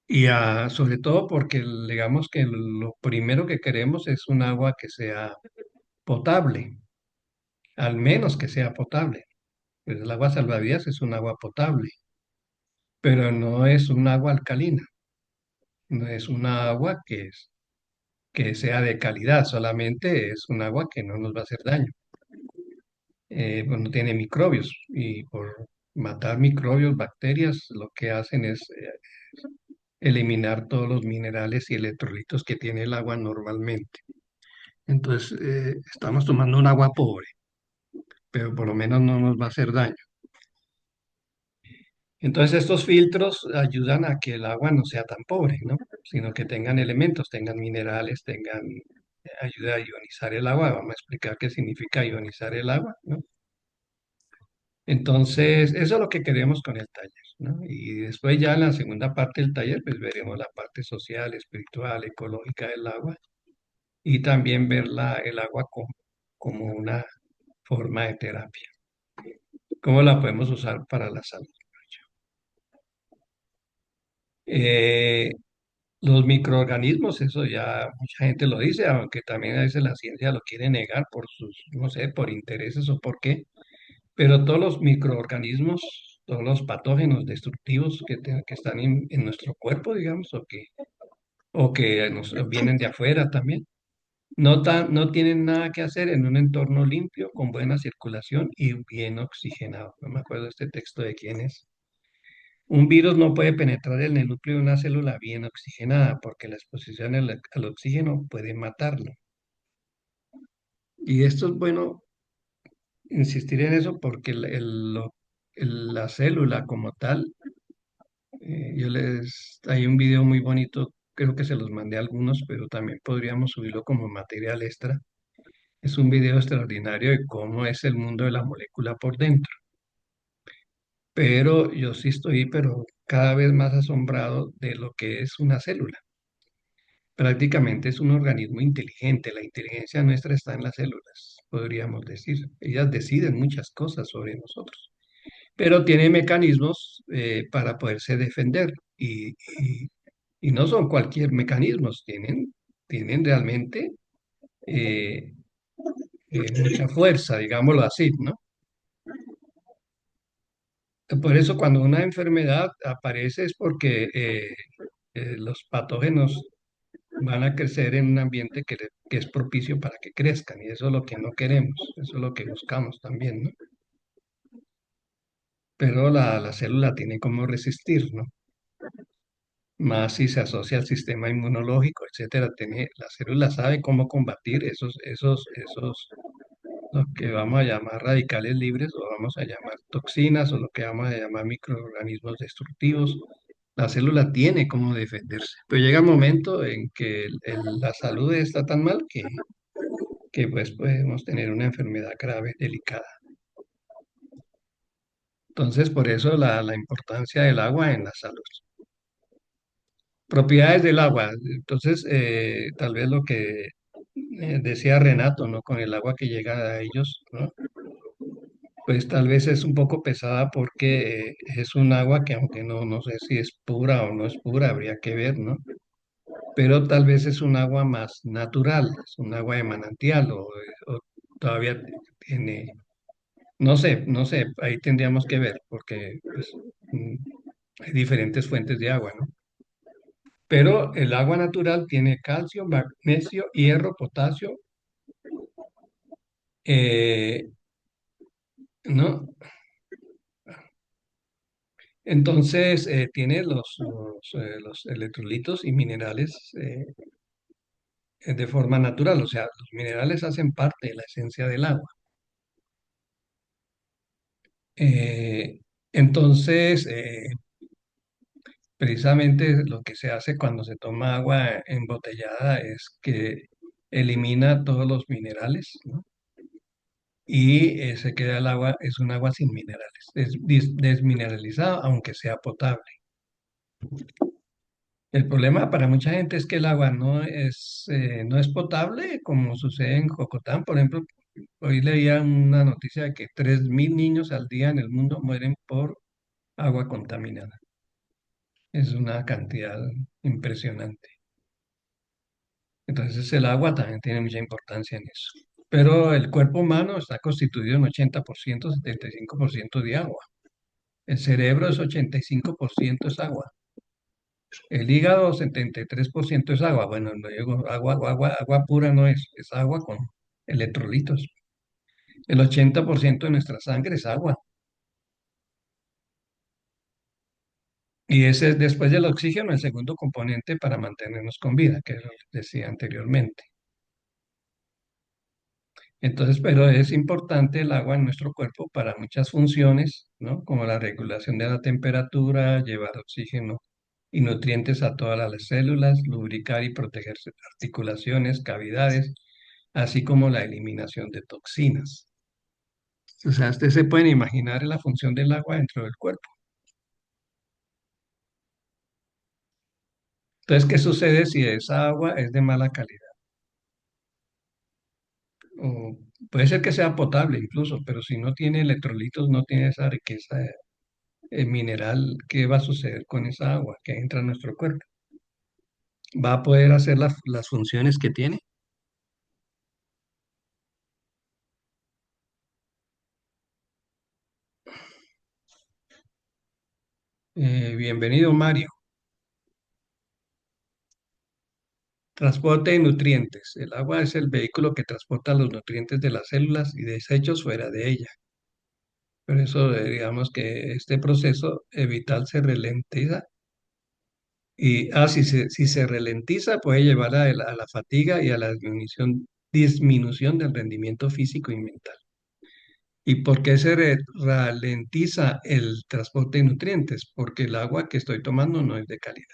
y a, sobre todo porque digamos que lo primero que queremos es un agua que sea potable, al menos que sea potable. Pues el agua salvavidas es un agua potable, pero no es un agua alcalina. No es una agua que sea de calidad, solamente es un agua que no nos va a hacer daño. Pues no tiene microbios y por matar microbios, bacterias, lo que hacen es eliminar todos los minerales y electrolitos que tiene el agua normalmente. Entonces, estamos tomando un agua pobre, pero por lo menos no nos va a hacer daño. Entonces, estos filtros ayudan a que el agua no sea tan pobre, ¿no? Sino que tengan elementos, tengan minerales, ayuda a ionizar el agua. Vamos a explicar qué significa ionizar el agua, ¿no? Entonces, eso es lo que queremos con el taller, ¿no? Y después ya en la segunda parte del taller, pues veremos la parte social, espiritual, ecológica del agua y también ver el agua como una forma de terapia. ¿Cómo la podemos usar para la salud? Eh, los microorganismos, eso ya mucha gente lo dice, aunque también a veces la ciencia lo quiere negar por sus, no sé, por intereses o por qué, pero todos los microorganismos, todos los patógenos destructivos que están en nuestro cuerpo, digamos, o que nos vienen de afuera también, no tienen nada que hacer en un entorno limpio, con buena circulación y bien oxigenado. No me acuerdo este texto de quién es. Un virus no puede penetrar en el núcleo de una célula bien oxigenada porque la exposición al oxígeno puede matarlo. Y esto es bueno insistir en eso porque la célula como tal, hay un video muy bonito, creo que se los mandé a algunos, pero también podríamos subirlo como material extra. Es un video extraordinario de cómo es el mundo de la molécula por dentro. Pero yo sí estoy, pero cada vez más asombrado de lo que es una célula. Prácticamente es un organismo inteligente. La inteligencia nuestra está en las células, podríamos decir. Ellas deciden muchas cosas sobre nosotros, pero tiene mecanismos para poderse defender y no son cualquier mecanismos, tienen realmente eh, mucha fuerza, digámoslo así, ¿no? Por eso cuando una enfermedad aparece es porque los patógenos van a crecer en un ambiente que es propicio para que crezcan y eso es lo que no queremos, eso es lo que buscamos también, ¿no? Pero la célula tiene como resistir, ¿no? Más si se asocia al sistema inmunológico, etcétera, la célula sabe cómo combatir lo que vamos a llamar radicales libres o vamos a llamar toxinas o lo que vamos a llamar microorganismos destructivos. La célula tiene cómo defenderse, pero llega un momento en que la salud está tan mal que pues podemos tener una enfermedad grave, delicada. Entonces, por eso la importancia del agua en la salud. Propiedades del agua. Entonces, tal vez lo que decía Renato, ¿no? Con el agua que llega a ellos, ¿no? Pues tal vez es un poco pesada porque es un agua que aunque no sé si es pura o no es pura, habría que ver, ¿no? Pero tal vez es un agua más natural, es un agua de manantial o todavía tiene, no sé, ahí tendríamos que ver porque pues, hay diferentes fuentes de agua, ¿no? Pero el agua natural tiene calcio, magnesio, hierro, potasio, eh, ¿no? Entonces, tiene los electrolitos y minerales de forma natural, o sea, los minerales hacen parte de la esencia del agua. Eh, entonces, precisamente lo que se hace cuando se toma agua embotellada es que elimina todos los minerales, ¿no? Y se queda el agua, es un agua sin minerales, es desmineralizada, aunque sea potable. El problema para mucha gente es que el agua no es potable, como sucede en Jocotán. Por ejemplo, hoy leía una noticia de que 3.000 niños al día en el mundo mueren por agua contaminada. Es una cantidad impresionante. Entonces el agua también tiene mucha importancia en eso. Pero el cuerpo humano está constituido en 80%, 75% de agua. El cerebro es 85% es agua. El hígado, 73% es agua. Bueno, no digo agua pura no es agua con electrolitos. El 80% de nuestra sangre es agua. Y ese es después del oxígeno el segundo componente para mantenernos con vida, que es lo que decía anteriormente. Entonces, pero es importante el agua en nuestro cuerpo para muchas funciones, ¿no? Como la regulación de la temperatura, llevar oxígeno y nutrientes a todas las células, lubricar y proteger articulaciones, cavidades, así como la eliminación de toxinas. O sea, ustedes se pueden imaginar la función del agua dentro del cuerpo. Entonces, ¿qué sucede si esa agua es de mala calidad? O puede ser que sea potable incluso, pero si no tiene electrolitos, no tiene esa riqueza mineral, ¿qué va a suceder con esa agua que entra a nuestro cuerpo? ¿Va a poder hacer las funciones que tiene? Bienvenido, Mario. Transporte de nutrientes. El agua es el vehículo que transporta los nutrientes de las células y desechos fuera de ella. Por eso, digamos que este proceso vital se ralentiza y si se ralentiza puede llevar a la fatiga y a la disminución del rendimiento físico y mental. ¿Y por qué se ralentiza el transporte de nutrientes? Porque el agua que estoy tomando no es de calidad,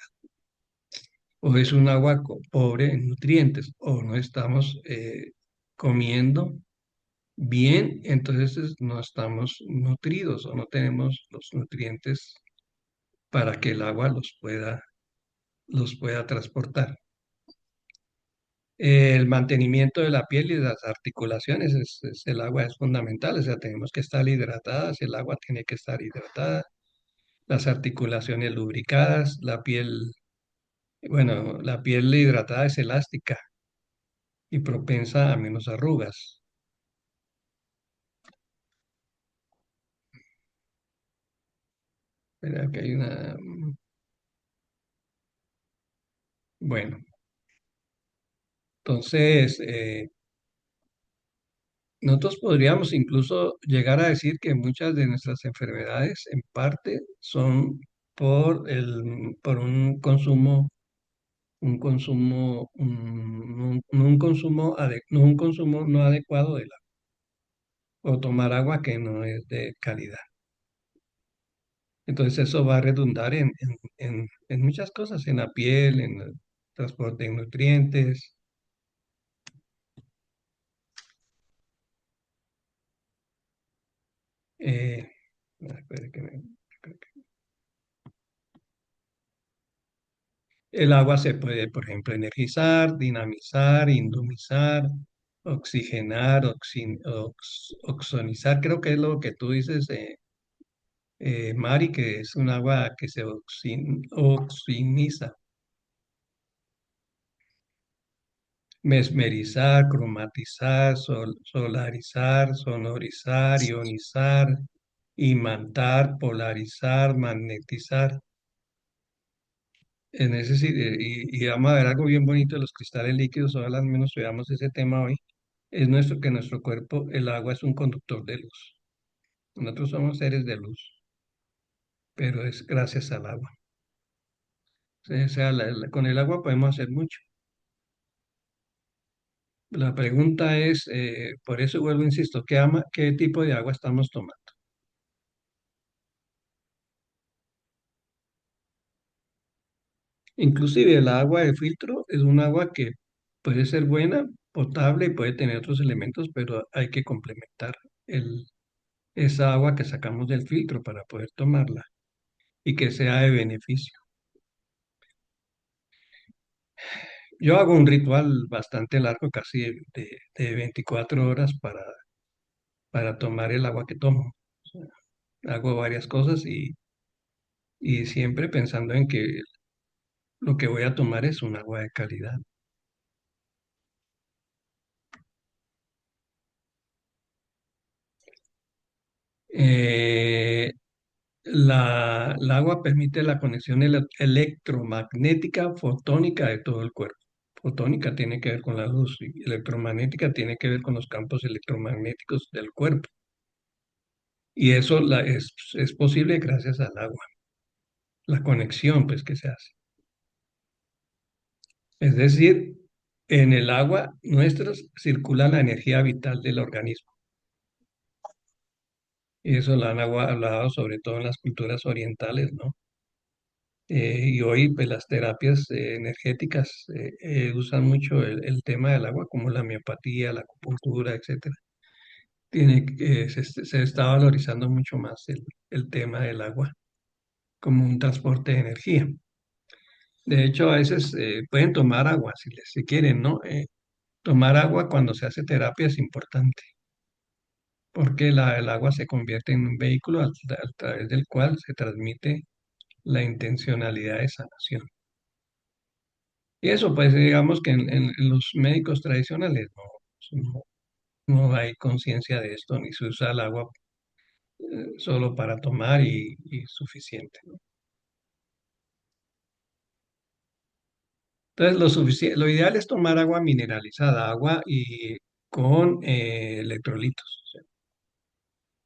o es un agua pobre en nutrientes, o no estamos comiendo bien, entonces no estamos nutridos o no tenemos los nutrientes para que el agua los pueda transportar. El mantenimiento de la piel y de las articulaciones, el agua es fundamental, o sea, tenemos que estar hidratadas, el agua tiene que estar hidratada, las articulaciones lubricadas, la piel, bueno, la piel hidratada es elástica y propensa a menos arrugas. Espera, que hay una, bueno, entonces, nosotros podríamos incluso llegar a decir que muchas de nuestras enfermedades en parte son por un consumo no adecuado del agua, o tomar agua que no es de calidad. Entonces eso va a redundar en muchas cosas, en la piel, en el transporte de nutrientes. eh, espere que creo que el agua se puede, por ejemplo, energizar, dinamizar, indumizar, oxigenar, oxonizar. Creo que es lo que tú dices, Mari, que es un agua que se oxiniza. Mesmerizar, cromatizar, solarizar, sonorizar, ionizar, imantar, polarizar, magnetizar. Y vamos a ver algo bien bonito de los cristales líquidos, ojalá al menos veamos ese tema hoy. Es que nuestro cuerpo, el agua es un conductor de luz. Nosotros somos seres de luz, pero es gracias al agua. O sea, con el agua podemos hacer mucho. La pregunta es, por eso vuelvo, insisto, ¿qué tipo de agua estamos tomando? Inclusive el agua de filtro es un agua que puede ser buena, potable y puede tener otros elementos, pero hay que complementar el, esa agua que sacamos del filtro para poder tomarla y que sea de beneficio. Yo hago un ritual bastante largo, casi de 24 horas para tomar el agua que tomo. O sea, hago varias cosas y siempre pensando en que lo que voy a tomar es un agua de calidad. Eh, el agua permite la conexión electromagnética fotónica de todo el cuerpo. Fotónica tiene que ver con la luz y electromagnética tiene que ver con los campos electromagnéticos del cuerpo. Y eso es posible gracias al agua, la conexión pues que se hace. Es decir, en el agua nuestra circula la energía vital del organismo. Y eso lo han hablado sobre todo en las culturas orientales, ¿no? Y hoy pues, las terapias energéticas usan mucho el tema del agua, como la miopatía, la acupuntura, etcétera. Se está valorizando mucho más el tema del agua como un transporte de energía. De hecho, a veces pueden tomar agua si quieren, ¿no? Tomar agua cuando se hace terapia es importante, porque el agua se convierte en un vehículo a través del cual se transmite la intencionalidad de sanación. Y eso, pues digamos que en los médicos tradicionales no, no hay conciencia de esto, ni se usa el agua solo para tomar y suficiente, ¿no? Entonces, lo ideal es tomar agua mineralizada, agua y con electrolitos, o sea,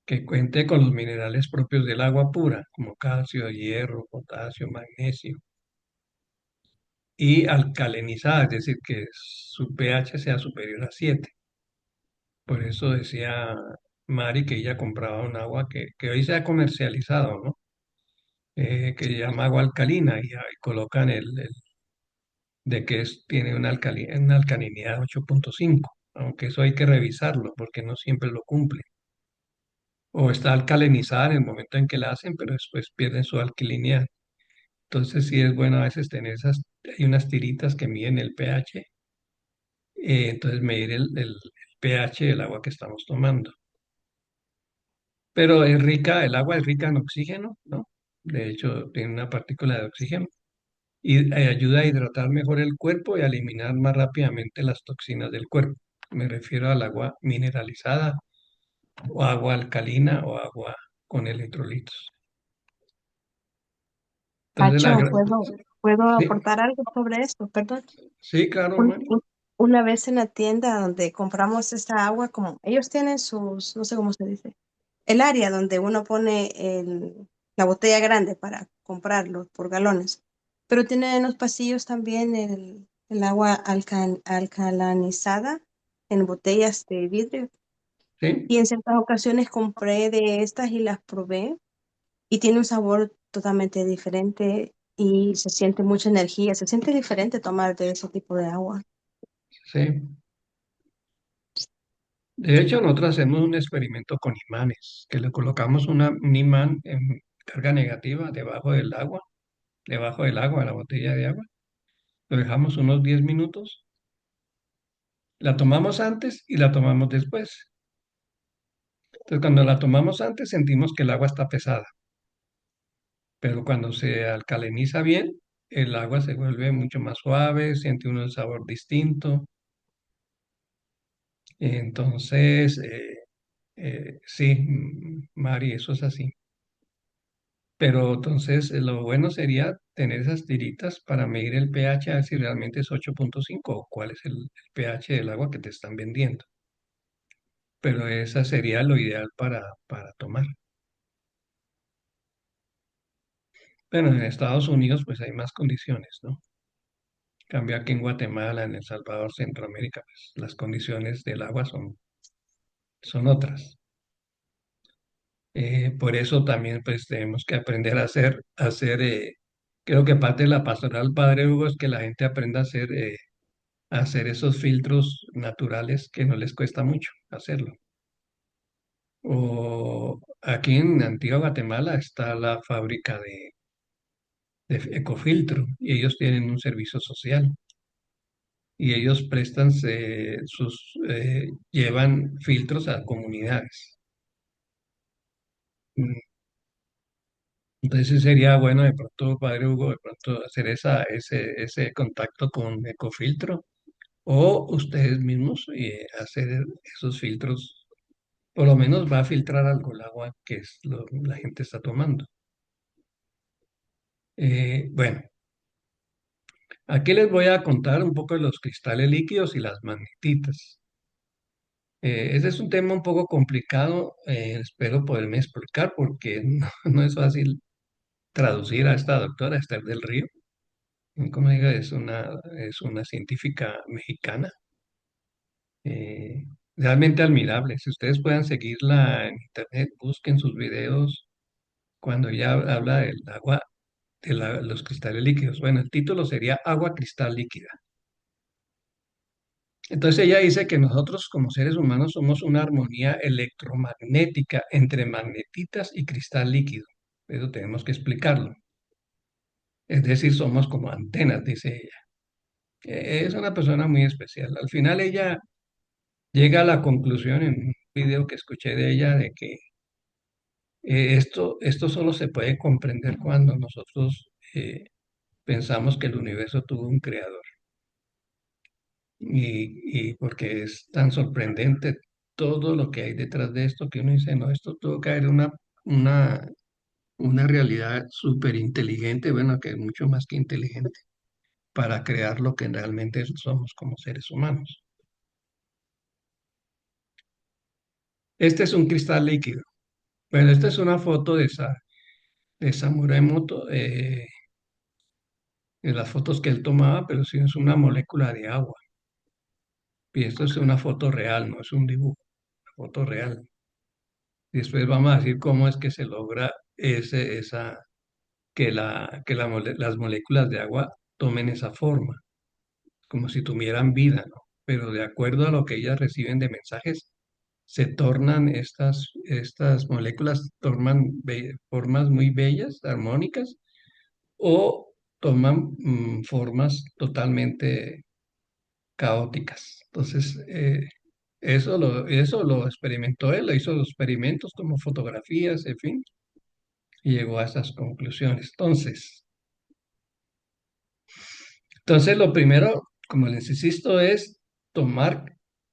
que cuente con los minerales propios del agua pura, como calcio, hierro, potasio, magnesio, y alcalinizada, es decir, que su pH sea superior a 7. Por eso decía Mari que ella compraba un agua que hoy se ha comercializado, ¿no? Que se llama agua alcalina y ahí colocan de que tiene una alcalinidad de 8.5, aunque eso hay que revisarlo porque no siempre lo cumple. O está alcalinizada en el momento en que la hacen, pero después pierden su alquilinidad. Entonces sí es bueno a veces tener hay unas tiritas que miden el pH, entonces medir el pH del agua que estamos tomando. Pero el agua es rica en oxígeno, ¿no? De hecho, tiene una partícula de oxígeno y ayuda a hidratar mejor el cuerpo y a eliminar más rápidamente las toxinas del cuerpo. Me refiero al agua mineralizada o agua alcalina o agua con electrolitos. Entonces, Pacho, ¿puedo sí, aportar algo sobre esto? Perdón. sí, claro, Un- Mari. un- una vez en la tienda donde compramos esta agua, como ellos tienen sus, no sé cómo se dice, el área donde uno pone la botella grande para comprarlo por galones, pero tiene en los pasillos también el agua alcalinizada en botellas de vidrio. Sí, Y en ciertas ocasiones compré de estas y las probé y tiene un sabor totalmente diferente y se siente mucha energía, se siente diferente tomar de ese tipo de agua. sí. De hecho, nosotros hacemos un experimento con imanes, que le colocamos un imán en carga negativa debajo del agua, la botella de agua. Lo dejamos unos 10 minutos, la tomamos antes y la tomamos después. Entonces, cuando la tomamos antes sentimos que el agua está pesada, pero cuando se alcaliniza bien, el agua se vuelve mucho más suave, siente uno el sabor distinto. Entonces, sí, Mari, eso es así. Pero entonces lo bueno sería tener esas tiritas para medir el pH, a ver si realmente es 8.5 o cuál es el pH del agua que te están vendiendo. Pero esa sería lo ideal para tomar. Bueno, en Estados Unidos pues hay más condiciones, ¿no? En cambio aquí en Guatemala, en El Salvador, Centroamérica, pues las condiciones del agua son otras. Por eso también pues tenemos que aprender creo que parte de la pastoral Padre Hugo es que la gente aprenda a hacer esos filtros naturales que no les cuesta mucho hacerlo. O aquí en Antigua Guatemala está la fábrica de Ecofiltro y ellos tienen un servicio social y ellos llevan filtros a comunidades. Mm, Entonces sí sería bueno de pronto, Padre Hugo, de pronto hacer ese contacto con Ecofiltro o ustedes mismos hacer esos filtros. Por lo menos va a filtrar algo el agua que la gente está tomando. Bueno, aquí les voy a contar un poco de los cristales líquidos y las magnetitas. Ese es un tema un poco complicado, espero poderme explicar porque no es fácil traducir a esta doctora Esther del Río. Como diga, es una científica mexicana, eh, realmente admirable. Si ustedes puedan seguirla en internet, busquen sus videos cuando ella habla del agua, los cristales líquidos. Bueno, el título sería Agua Cristal Líquida. Entonces ella dice que nosotros como seres humanos somos una armonía electromagnética entre magnetitas y cristal líquido. Eso tenemos que explicarlo. Es decir, somos como antenas, dice ella. Es una persona muy especial. Al final ella llega a la conclusión en un video que escuché de ella de que esto solo se puede comprender cuando nosotros pensamos que el universo tuvo un creador. Y porque es tan sorprendente todo lo que hay detrás de esto que uno dice, no, esto tuvo que haber una, una realidad súper inteligente, bueno, que es mucho más que inteligente, para crear lo que realmente somos como seres humanos. Este es un cristal líquido. Bueno, esta es una foto de Samurai Moto, de las fotos que él tomaba, pero sí es una molécula de agua. Y esto es una foto real, no es un dibujo, una foto real. Después vamos a decir cómo es que se logra que las moléculas de agua tomen esa forma, como si tuvieran vida, ¿no? Pero de acuerdo a lo que ellas reciben de mensajes, se tornan estas moléculas, toman formas muy bellas, armónicas, o toman formas totalmente caóticas. Entonces, eso lo experimentó él, hizo los experimentos, tomó fotografías, en fin, y llegó a esas conclusiones. Entonces, lo primero, como les insisto, es tomar,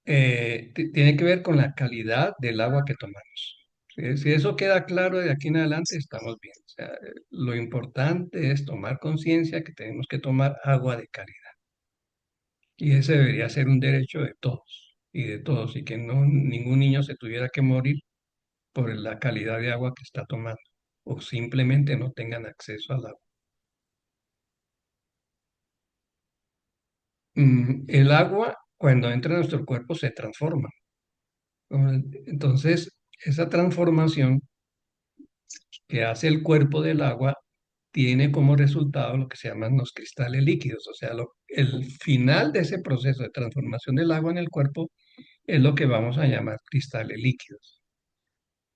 tiene que ver con la calidad del agua que tomamos. Si eso queda claro de aquí en adelante, estamos bien. O sea, lo importante es tomar conciencia que tenemos que tomar agua de calidad. Y ese debería ser un derecho de todos, y que no, ningún niño se tuviera que morir por la calidad de agua que está tomando, o simplemente no tengan acceso al agua. El agua, cuando entra a nuestro cuerpo, se transforma. Entonces, esa transformación que hace el cuerpo del agua tiene como resultado lo que se llaman los cristales líquidos. O sea, el final de ese proceso de transformación del agua en el cuerpo es lo que vamos a llamar cristales líquidos.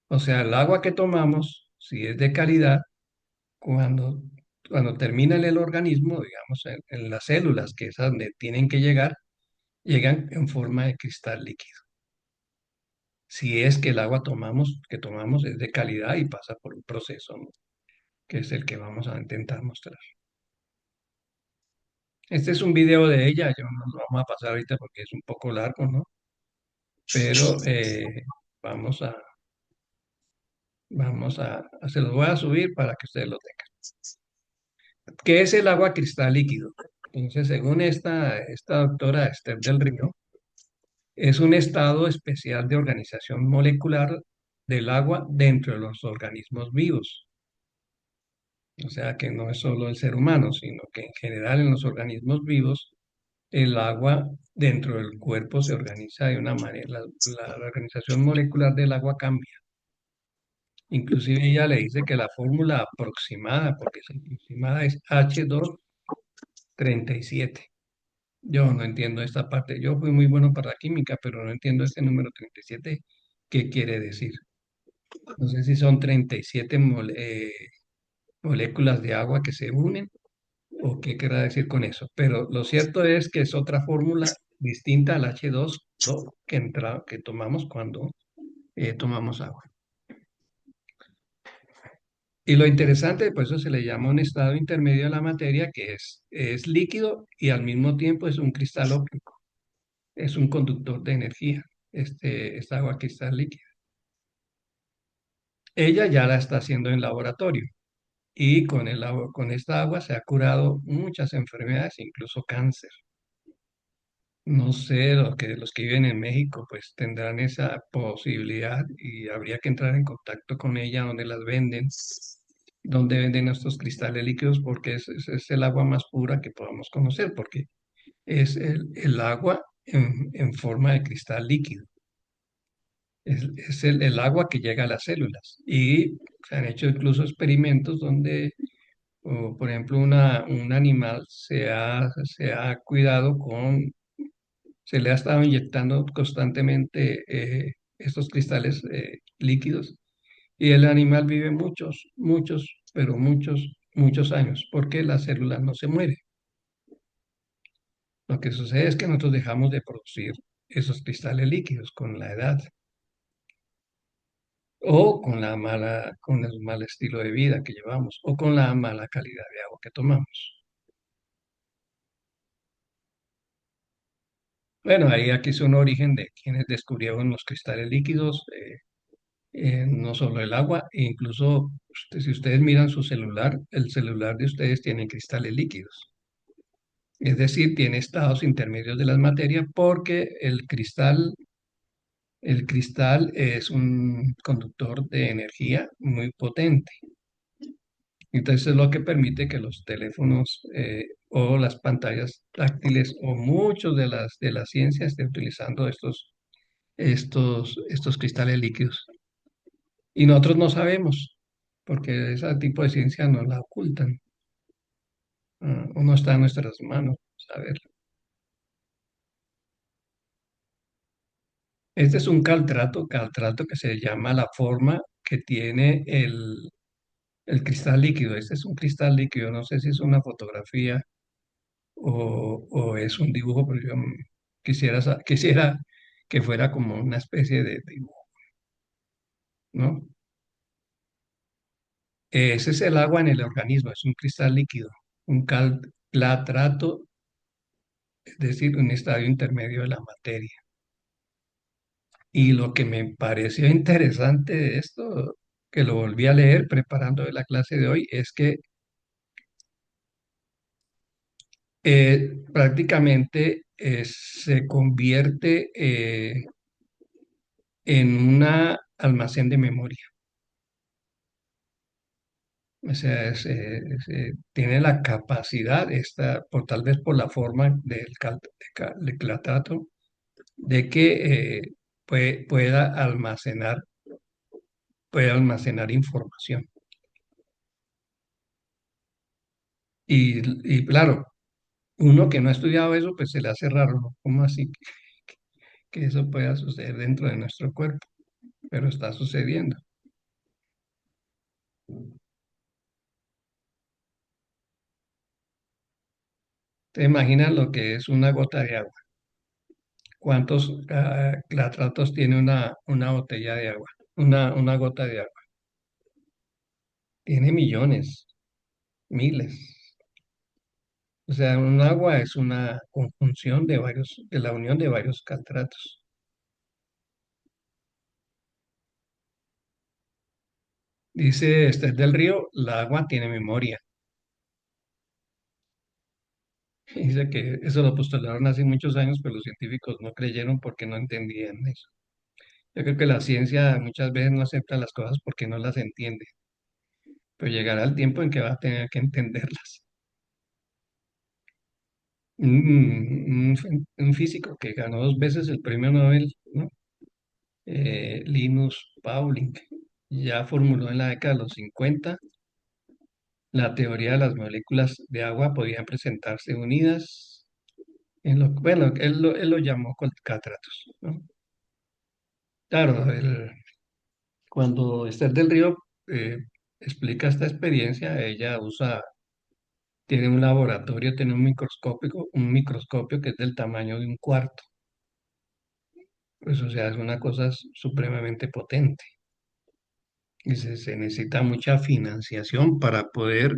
O sea, el agua que tomamos, si es de calidad, cuando, cuando termina en el organismo, digamos, en las células, que es a donde tienen que llegar, llegan en forma de cristal líquido. Si es que el agua que tomamos es de calidad y pasa por un proceso, ¿no? Que es el que vamos a intentar mostrar. Este es un video de ella, yo no lo vamos a pasar ahorita porque es un poco largo, ¿no? Pero vamos a, se los voy a subir para que ustedes lo tengan. ¿Qué es el agua cristal líquido? Entonces, según esta doctora Esther del Río, es un estado especial de organización molecular del agua dentro de los organismos vivos. O sea que no es solo el ser humano, sino que en general en los organismos vivos el agua dentro del cuerpo se organiza de una manera, la organización molecular del agua cambia. Inclusive ella le dice que la fórmula aproximada, porque es aproximada, es H237. Yo no entiendo esta parte. Yo fui muy bueno para la química, pero no entiendo este número 37. ¿Qué quiere decir? No sé si son 37 moléculas de agua que se unen o qué querrá decir con eso. Pero lo cierto es que es otra fórmula distinta al H2O que tomamos cuando tomamos agua. Y lo interesante, por eso se le llama un estado intermedio de la materia, que es líquido y al mismo tiempo es un cristal óptico, es un conductor de energía, esta agua cristal líquida. Ella ya la está haciendo en laboratorio y con el agua, con esta agua se ha curado muchas enfermedades, incluso cáncer. No sé, los que viven en México pues tendrán esa posibilidad y habría que entrar en contacto con ella donde venden estos cristales líquidos porque es el agua más pura que podamos conocer porque es el agua en forma de cristal líquido. Es el agua que llega a las células y se han hecho incluso experimentos donde, por ejemplo, un animal se ha cuidado se le ha estado inyectando constantemente estos cristales líquidos y el animal vive pero muchos años porque la célula no se muere. Lo que sucede es que nosotros dejamos de producir esos cristales líquidos con la edad o con el mal estilo de vida que llevamos o con la mala calidad de agua que tomamos. Bueno, ahí aquí es un origen de quienes descubrieron los cristales líquidos. No solo el agua, e incluso si ustedes miran su celular, el celular de ustedes tiene cristales líquidos. Es decir, tiene estados intermedios de las materias porque el cristal es un conductor de energía muy potente. Entonces es lo que permite que los teléfonos o las pantallas táctiles o muchos de la ciencia estén utilizando estos cristales líquidos. Y nosotros no sabemos, porque ese tipo de ciencia nos la ocultan. O no está en nuestras manos saberlo. Este es un caltrato que se llama la forma que tiene el cristal líquido. Este es un cristal líquido, no sé si es una fotografía o es un dibujo, pero yo quisiera que fuera como una especie de dibujo, ¿no? Ese es el agua en el organismo, es un cristal líquido, un caltrato, es decir, un estadio intermedio de la materia. Y lo que me pareció interesante de esto, que lo volví a leer preparando la clase de hoy, es que prácticamente se convierte en un almacén de memoria. O sea, tiene la capacidad, tal vez por la forma del clatrato, de que pueda puede almacenar información. Y claro, uno que no ha estudiado eso, pues se le hace raro, ¿no? ¿Cómo así que eso pueda suceder dentro de nuestro cuerpo? Pero está sucediendo. ¿Te imaginas lo que es una gota de agua? ¿Cuántos clatratos tiene una botella de agua? Una gota de agua. Tiene millones, miles. O sea, un agua es una conjunción de la unión de varios caltratos. Dice Esther del Río, la agua tiene memoria. Dice que eso lo postularon hace muchos años, pero los científicos no creyeron porque no entendían eso. Yo creo que la ciencia muchas veces no acepta las cosas porque no las entiende, pero llegará el tiempo en que va a tener que entenderlas. Un físico que ganó 2 veces el premio Nobel, ¿no? Linus Pauling, ya formuló en la década de los 50 la teoría de las moléculas de agua podían presentarse unidas bueno, él lo llamó catratos, ¿no? Claro, cuando Esther del Río eh, explica esta experiencia, tiene un laboratorio, tiene un microscopio que es del tamaño de un cuarto. Pues, o sea, es una cosa supremamente potente. Y se necesita mucha financiación para poder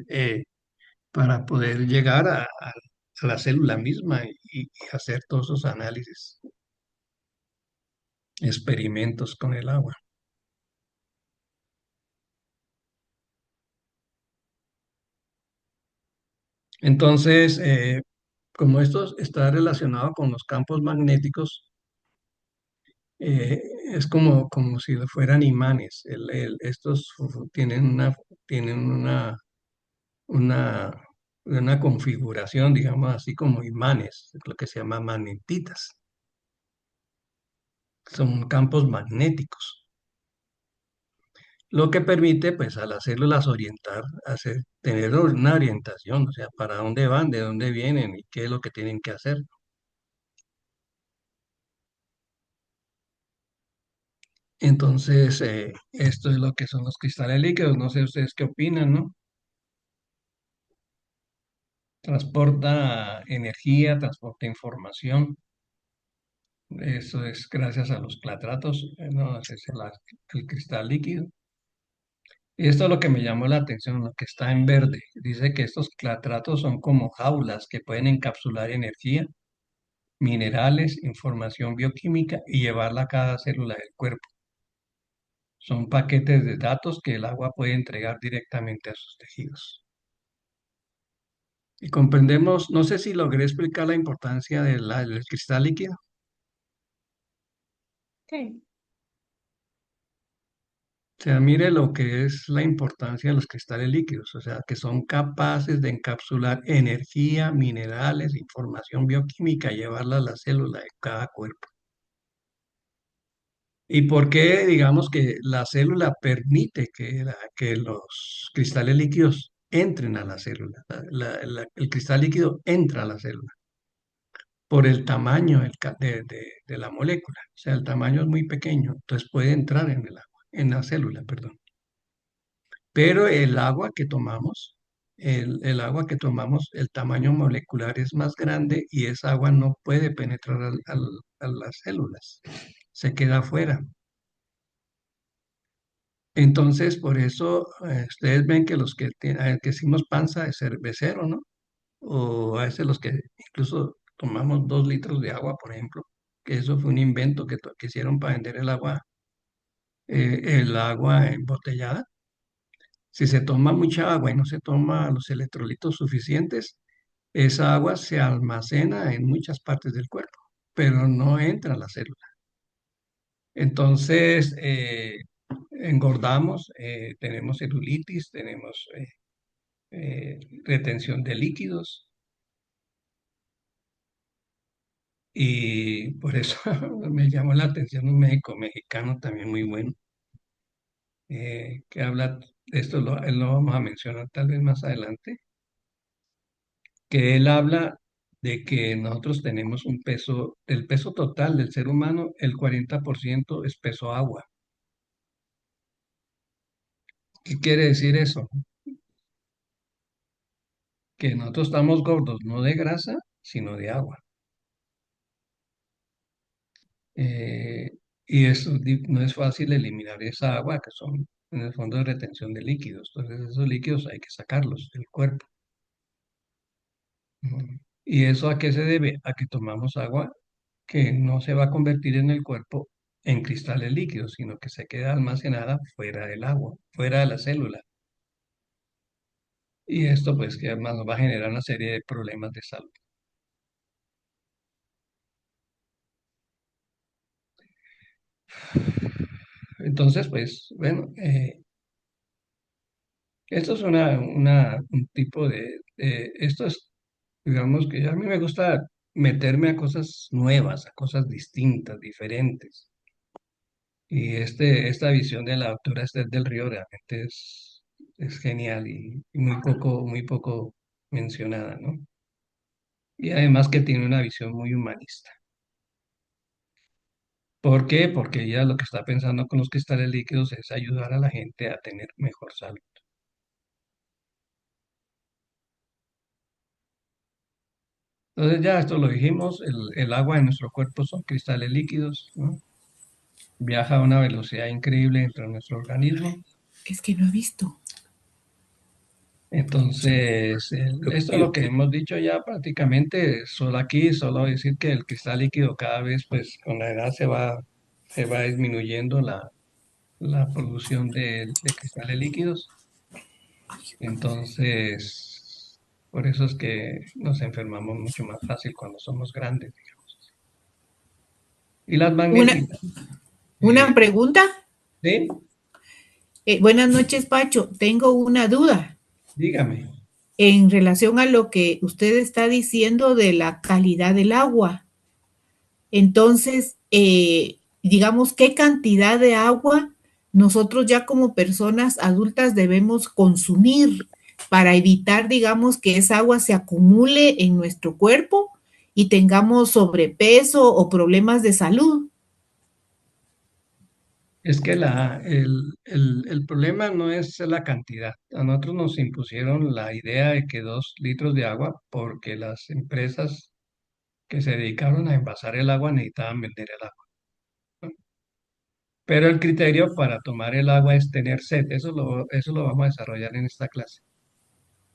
llegar a la célula misma y hacer todos esos análisis, experimentos con el agua. Entonces, como esto está relacionado con los campos magnéticos, eh, es como si fueran imanes. Estos tienen una, una configuración, digamos así, como imanes, lo que se llama magnetitas. Son campos magnéticos, lo que permite pues a las células tener una orientación, o sea, para dónde van, de dónde vienen y qué es lo que tienen que hacer. Entonces, esto es lo que son los cristales líquidos. No sé ustedes qué opinan, ¿no? Transporta energía, transporta información. Eso es gracias a los clatratos, ¿no? El cristal líquido. Y esto es lo que me llamó la atención, lo que está en verde. Dice que estos clatratos son como jaulas que pueden encapsular energía, minerales, información bioquímica y llevarla a cada célula del cuerpo. Son paquetes de datos que el agua puede entregar directamente a sus tejidos. Y comprendemos, no sé si logré explicar la importancia del cristal líquido. Sí. O sea, mire lo que es la importancia de los cristales líquidos, o sea, que son capaces de encapsular energía, minerales, información bioquímica y llevarla a la célula de cada cuerpo. ¿Y por qué, digamos, que la célula permite que los cristales líquidos entren a la célula? El cristal líquido entra a la célula por el tamaño de la molécula. O sea, el tamaño es muy pequeño, entonces puede entrar en el agua, en la célula, perdón. Pero el agua que tomamos, el tamaño molecular es más grande y esa agua no puede penetrar a las células, se queda afuera. Entonces, por eso ustedes ven que los que hicimos panza de cervecero, ¿no? O a veces los que incluso tomamos 2 litros de agua, por ejemplo, que eso fue un invento que hicieron para vender el agua embotellada. Si se toma mucha agua y no se toma los electrolitos suficientes, esa agua se almacena en muchas partes del cuerpo, pero no entra a la célula. Entonces, engordamos, tenemos celulitis, tenemos retención de líquidos y por eso me llamó la atención un médico mexicano también muy bueno que habla de esto, él lo vamos a mencionar tal vez más adelante, que él habla de que nosotros tenemos un peso, el peso total del ser humano, el 40% es peso agua. ¿Qué quiere decir eso? Que nosotros estamos gordos no de grasa, sino de agua. Eh, y no es fácil eliminar esa agua, que son en el fondo de retención de líquidos. Entonces esos líquidos hay que sacarlos del cuerpo. ¿Y eso a qué se debe? A que tomamos agua que no se va a convertir en el cuerpo en cristales líquidos, sino que se queda almacenada fuera del agua, fuera de la célula. Y esto pues que además nos va a generar una serie de problemas de salud. Entonces, pues, bueno, esto es un tipo esto es, digamos que a mí me gusta meterme a cosas nuevas, a cosas distintas, diferentes. Y esta visión de la doctora Esther del Río realmente es genial y muy poco mencionada, ¿no? Y además que tiene una visión muy humanista. ¿Por qué? Porque ella lo que está pensando con los cristales líquidos es ayudar a la gente a tener mejor salud. Entonces ya esto lo dijimos, el agua en nuestro cuerpo son cristales líquidos, ¿no? Viaja a una velocidad increíble dentro de nuestro organismo. Es que no he visto. Entonces, esto es lo que hemos dicho ya prácticamente, solo decir que el cristal líquido cada vez, pues con la edad se va disminuyendo la producción de cristales líquidos. Entonces, Por eso es que nos enfermamos mucho más fácil cuando somos grandes, digamos. Y las Una, magnéticas, una eh, pregunta. ¿sí? Buenas noches, Pacho. Tengo una duda Dígame. en relación a lo que usted está diciendo de la calidad del agua. Entonces, digamos, ¿qué cantidad de agua nosotros ya como personas adultas debemos consumir para evitar, digamos, que esa agua se acumule en nuestro cuerpo y tengamos sobrepeso o problemas de salud? Es que el problema no es la cantidad. A nosotros nos impusieron la idea de que 2 litros de agua, porque las empresas que se dedicaron a envasar el agua necesitaban vender el agua, ¿no? Pero el criterio para tomar el agua es tener sed. Eso lo vamos a desarrollar en esta clase.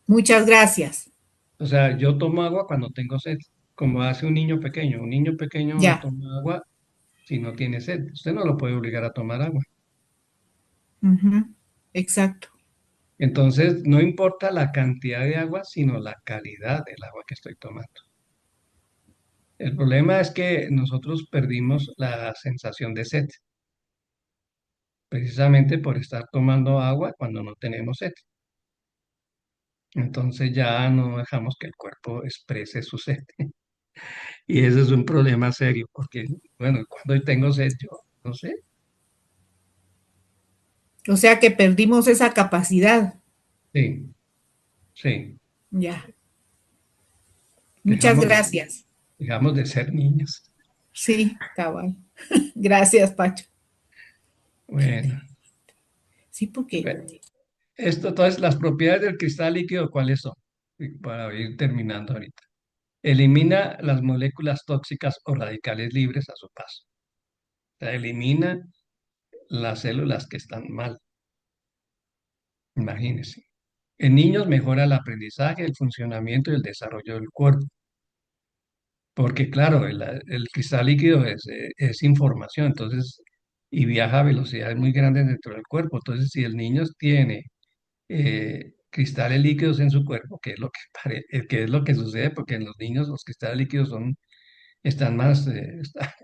Muchas gracias. O sea, yo tomo agua cuando tengo sed, como hace un niño pequeño. Un niño pequeño no Ya. toma agua si no tiene sed. Usted no lo puede obligar a tomar agua. Ujú. Exacto. Entonces, no importa la cantidad de agua, sino la calidad del agua que estoy tomando. El problema es que nosotros perdimos la sensación de sed, precisamente por estar tomando agua cuando no tenemos sed. Entonces ya no dejamos que el cuerpo exprese su sed. Y ese es un problema serio, porque, bueno, cuando tengo sed, yo no sé. O sea que perdimos esa capacidad. Sí, sí, Ya. Muchas dejamos de, gracias. dejamos de ser niños. Sí, cabal. Gracias, Pacho. Bueno, Sí, porque, bueno, esto, entonces, las propiedades del cristal líquido, ¿cuáles son? Y para ir terminando ahorita. Elimina las moléculas tóxicas o radicales libres a su paso. O sea, elimina las células que están mal. Imagínense. En niños mejora el aprendizaje, el funcionamiento y el desarrollo del cuerpo. Porque claro, el cristal líquido es información, entonces, y viaja a velocidades muy grandes dentro del cuerpo. Entonces, si el niño tiene cristales líquidos en su cuerpo, que es lo que, que es lo que sucede, porque en los niños los cristales líquidos están más,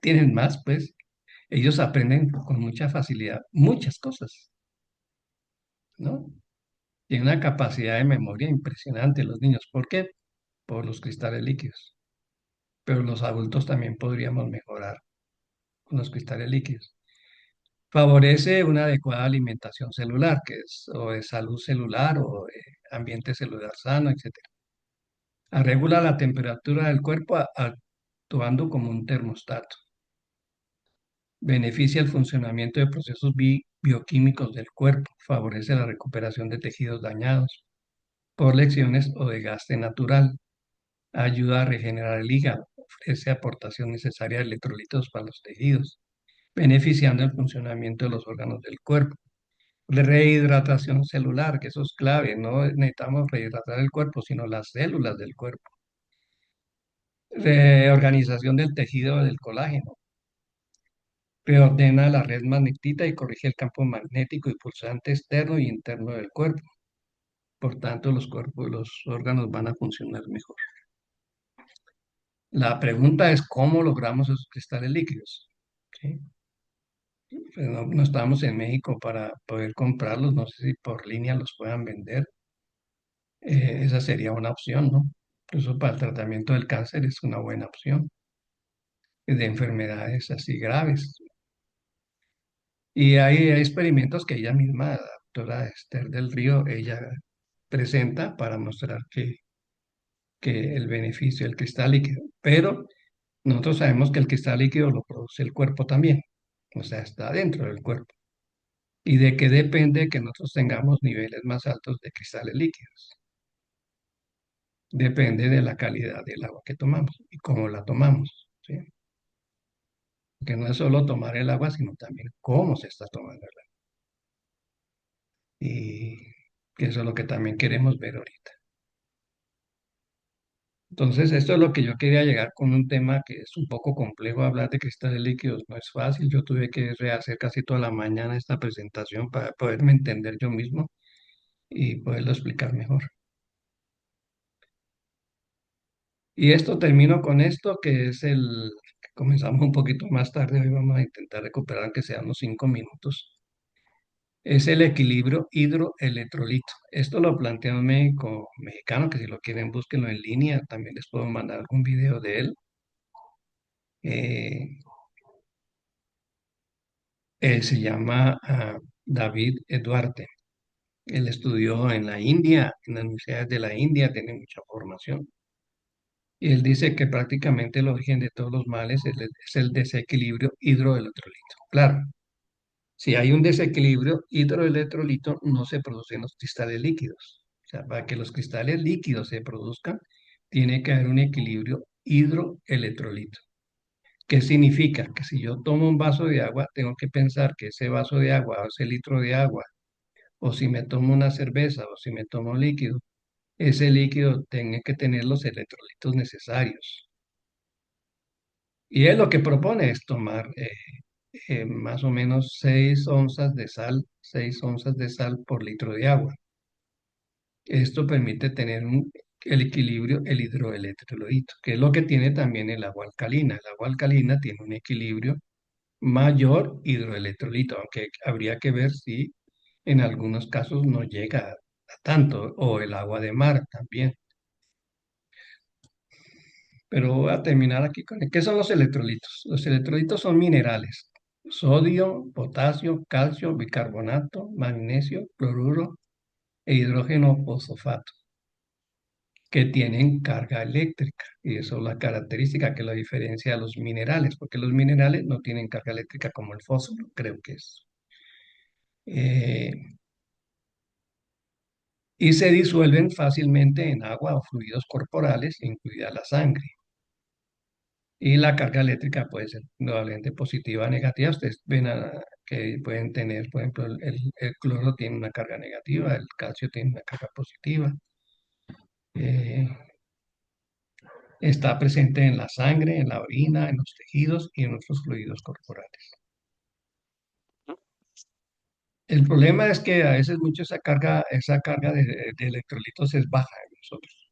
tienen más, pues, ellos aprenden con mucha facilidad muchas cosas, ¿no? Tienen una capacidad de memoria impresionante los niños. ¿Por qué? Por los cristales líquidos. Pero los adultos también podríamos mejorar con los cristales líquidos. Favorece una adecuada alimentación celular, que es o de salud celular o de ambiente celular sano, etcétera. Regula la temperatura del cuerpo actuando como un termostato. Beneficia el funcionamiento de procesos bioquímicos del cuerpo. Favorece la recuperación de tejidos dañados por lesiones o desgaste natural. Ayuda a regenerar el hígado. Ofrece aportación necesaria de electrolitos para los tejidos, beneficiando el funcionamiento de los órganos del cuerpo. Rehidratación celular, que eso es clave. No necesitamos rehidratar el cuerpo, sino las células del cuerpo. Reorganización del tejido del colágeno. Reordena la red magnetita y corrige el campo magnético y pulsante externo y interno del cuerpo. Por tanto, los órganos van a funcionar mejor. La pregunta es cómo logramos esos cristales líquidos. ¿Sí? Pues no estamos en México para poder comprarlos, no sé si por línea los puedan vender. Esa sería una opción, ¿no? Incluso para el tratamiento del cáncer es una buena opción, de enfermedades así graves. Y hay experimentos que ella misma, la doctora Esther del Río, ella presenta para mostrar que el beneficio del cristal líquido. Pero nosotros sabemos que el cristal líquido lo produce el cuerpo también, o sea, está dentro del cuerpo. ¿Y de qué depende que nosotros tengamos niveles más altos de cristales líquidos? Depende de la calidad del agua que tomamos y cómo la tomamos, ¿sí? Que no es solo tomar el agua, sino también cómo se está tomando el agua. Y que eso es lo que también queremos ver ahorita. Entonces, esto es lo que yo quería llegar con un tema que es un poco complejo. Hablar de cristales líquidos no es fácil. Yo tuve que rehacer casi toda la mañana esta presentación para poderme entender yo mismo y poderlo explicar mejor. Y esto termino con esto, que es que comenzamos un poquito más tarde, hoy vamos a intentar recuperar aunque sean unos 5 minutos, es el equilibrio hidroelectrolito. Esto lo plantea un médico mexicano, que si lo quieren búsquenlo en línea, también les puedo mandar algún video de él. Eh, Él se llama David Duarte. Él estudió en la India, en las universidades de la India, tiene mucha formación. Y él dice que prácticamente el origen de todos los males es el desequilibrio hidroelectrolito. Claro, si hay un desequilibrio hidroelectrolito, no se producen los cristales líquidos. O sea, para que los cristales líquidos se produzcan, tiene que haber un equilibrio hidroelectrolito. ¿Qué significa? Que si yo tomo un vaso de agua, tengo que pensar que ese vaso de agua o ese litro de agua, o si me tomo una cerveza o si me tomo un líquido, ese líquido tiene que tener los electrolitos necesarios. Y él lo que propone es tomar más o menos 6 onzas de sal, 6 onzas de sal por litro de agua. Esto permite tener el equilibrio, el hidroelectrolito, que es lo que tiene también el agua alcalina. El agua alcalina tiene un equilibrio mayor hidroelectrolito, aunque habría que ver si en algunos casos no llega a tanto, o el agua de mar también. Pero voy a terminar aquí con ¿qué son los electrolitos? Los electrolitos son minerales: sodio, potasio, calcio, bicarbonato, magnesio, cloruro e hidrógeno fosfato, que tienen carga eléctrica. Y eso es la característica que lo diferencia a los minerales, porque los minerales no tienen carga eléctrica como el fósforo, creo que es. Eh, y se disuelven fácilmente en agua o fluidos corporales, incluida la sangre. Y la carga eléctrica puede ser probablemente positiva o negativa. Ustedes ven que pueden tener, por ejemplo, el cloro tiene una carga negativa, el calcio tiene una carga positiva. Eh, Está presente en la sangre, en la orina, en los tejidos y en otros fluidos corporales. El problema es que a veces mucho esa carga de electrolitos es baja en nosotros.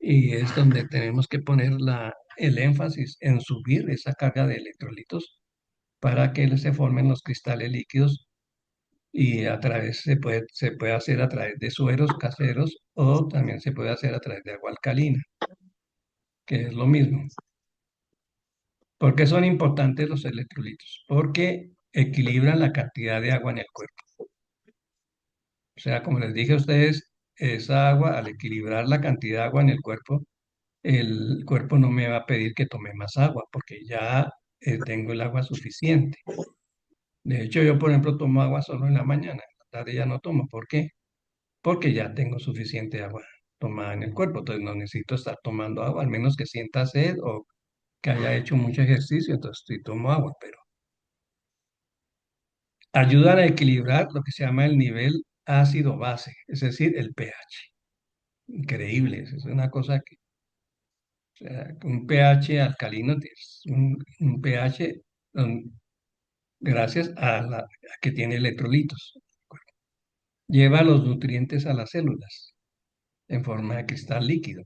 Y es donde tenemos que poner el énfasis en subir esa carga de electrolitos para que se formen los cristales líquidos, y se puede hacer a través de sueros caseros o también se puede hacer a través de agua alcalina, que es lo mismo. ¿Por qué son importantes los electrolitos? Porque equilibran la cantidad de agua en el cuerpo. O sea, como les dije a ustedes, esa agua, al equilibrar la cantidad de agua en el cuerpo no me va a pedir que tome más agua porque ya tengo el agua suficiente. De hecho, yo, por ejemplo, tomo agua solo en la mañana, en la tarde ya no tomo. ¿Por qué? Porque ya tengo suficiente agua tomada en el cuerpo, entonces no necesito estar tomando agua, al menos que sienta sed o que haya hecho mucho ejercicio, entonces sí tomo agua, pero ayudan a equilibrar lo que se llama el nivel ácido-base, es decir, el pH. Increíble, es una cosa que, o sea, un pH alcalino es un pH gracias a que tiene electrolitos. Lleva los nutrientes a las células en forma de cristal líquido.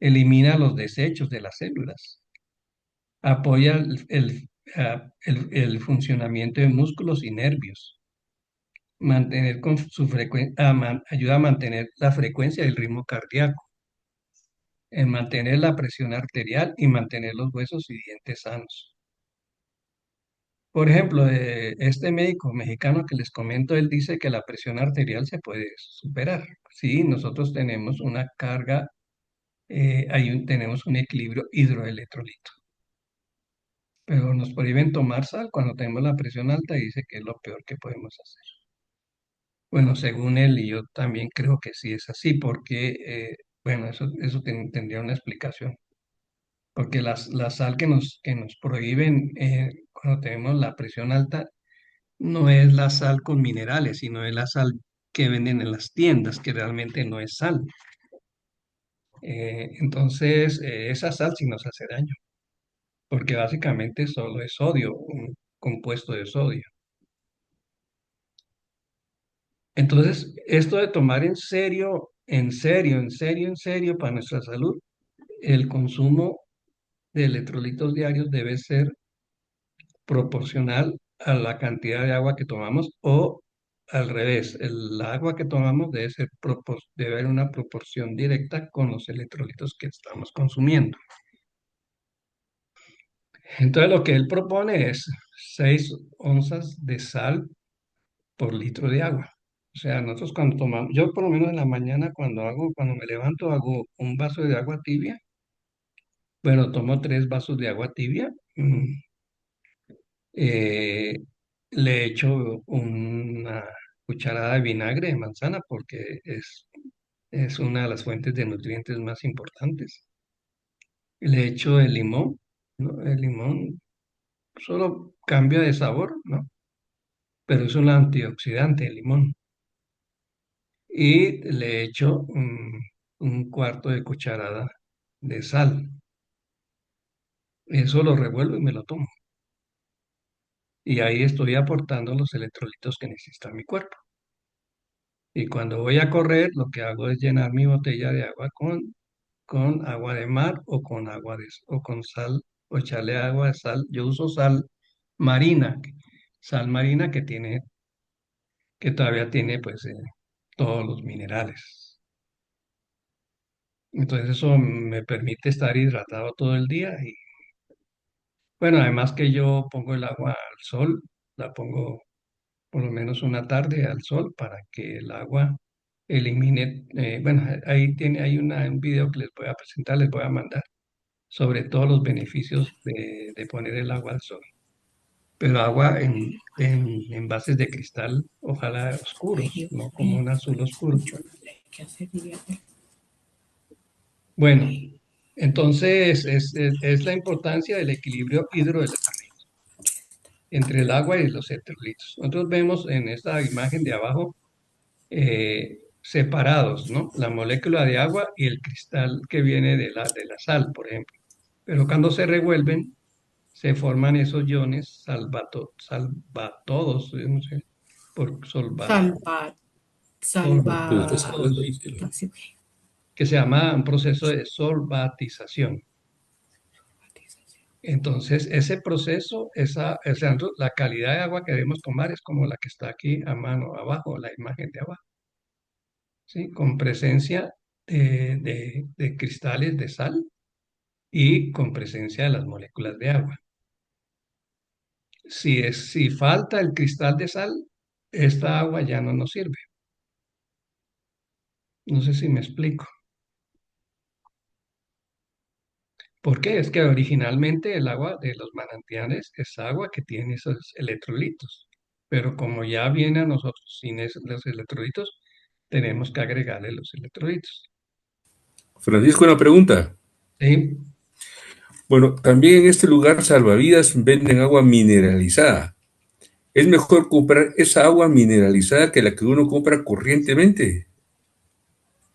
Elimina los desechos de las células. Apoya el funcionamiento de músculos y nervios. Mantener con su ayuda a mantener la frecuencia del ritmo cardíaco. En mantener la presión arterial y mantener los huesos y dientes sanos. Por ejemplo, este médico mexicano que les comento, él dice que la presión arterial se puede superar. Sí, nosotros tenemos una carga, tenemos un equilibrio hidroelectrolito. Pero nos prohíben tomar sal cuando tenemos la presión alta y dice que es lo peor que podemos hacer. Bueno, según él, y yo también creo que sí es así, porque, bueno, eso tendría una explicación. Porque la sal que nos prohíben cuando tenemos la presión alta no es la sal con minerales, sino es la sal que venden en las tiendas, que realmente no es sal. Entonces, esa sal sí nos hace daño, porque básicamente solo es sodio, un compuesto de sodio. Entonces, esto de tomar en serio en serio, para nuestra salud, el consumo de electrolitos diarios debe ser proporcional a la cantidad de agua que tomamos o al revés, el agua que tomamos debe haber una proporción directa con los electrolitos que estamos consumiendo. Entonces lo que él propone es 6 onzas de sal por litro de agua. O sea, nosotros cuando tomamos, yo por lo menos en la mañana cuando me levanto hago un vaso de agua tibia. Bueno, tomo 3 vasos de agua tibia. eh, Le echo una cucharada de vinagre de manzana porque es una de las fuentes de nutrientes más importantes. Le echo el limón, ¿no? El limón solo cambia de sabor, ¿no? Pero es un antioxidante el limón. Y le echo un cuarto de cucharada de sal. Eso lo revuelvo y me lo tomo. Y ahí estoy aportando los electrolitos que necesita mi cuerpo. Y cuando voy a correr, lo que hago es llenar mi botella de agua con agua de mar o o con sal, o echarle agua de sal. Yo uso sal marina que todavía tiene pues todos los minerales. Entonces eso me permite estar hidratado todo el día y bueno, además que yo pongo el agua al sol, la pongo por lo menos una tarde al sol para que el agua elimine, bueno, hay un video que les voy a presentar, les voy a mandar sobre todos los beneficios de poner el agua al sol. Pero agua en envases de cristal, ojalá oscuros, no como un azul oscuro. Bueno, entonces es la importancia del equilibrio hidroelectrónico entre el agua y los electrolitos. Nosotros vemos en esta imagen de abajo separados, ¿no? La molécula de agua y el cristal que viene de la sal, por ejemplo. Pero cuando se revuelven, se forman esos iones salvatodos, yo no sé, por Salvar, Entonces, que se llama un proceso de solvatización. Entonces, ese proceso, la calidad de agua que debemos tomar es como la que está aquí a mano abajo, la imagen de abajo, ¿sí? Con presencia de cristales de sal y con presencia de las moléculas de agua. Si falta el cristal de sal, esta agua ya no nos sirve. No sé si me explico. ¿Por qué? Es que originalmente el agua de los manantiales es agua que tiene esos electrolitos. Pero como ya viene a nosotros sin los electrolitos, tenemos que agregarle los electrolitos. Francisco, una pregunta. ¿Sí? Bueno, también en este lugar salvavidas venden agua mineralizada. ¿Es mejor comprar esa agua mineralizada que la que uno compra corrientemente?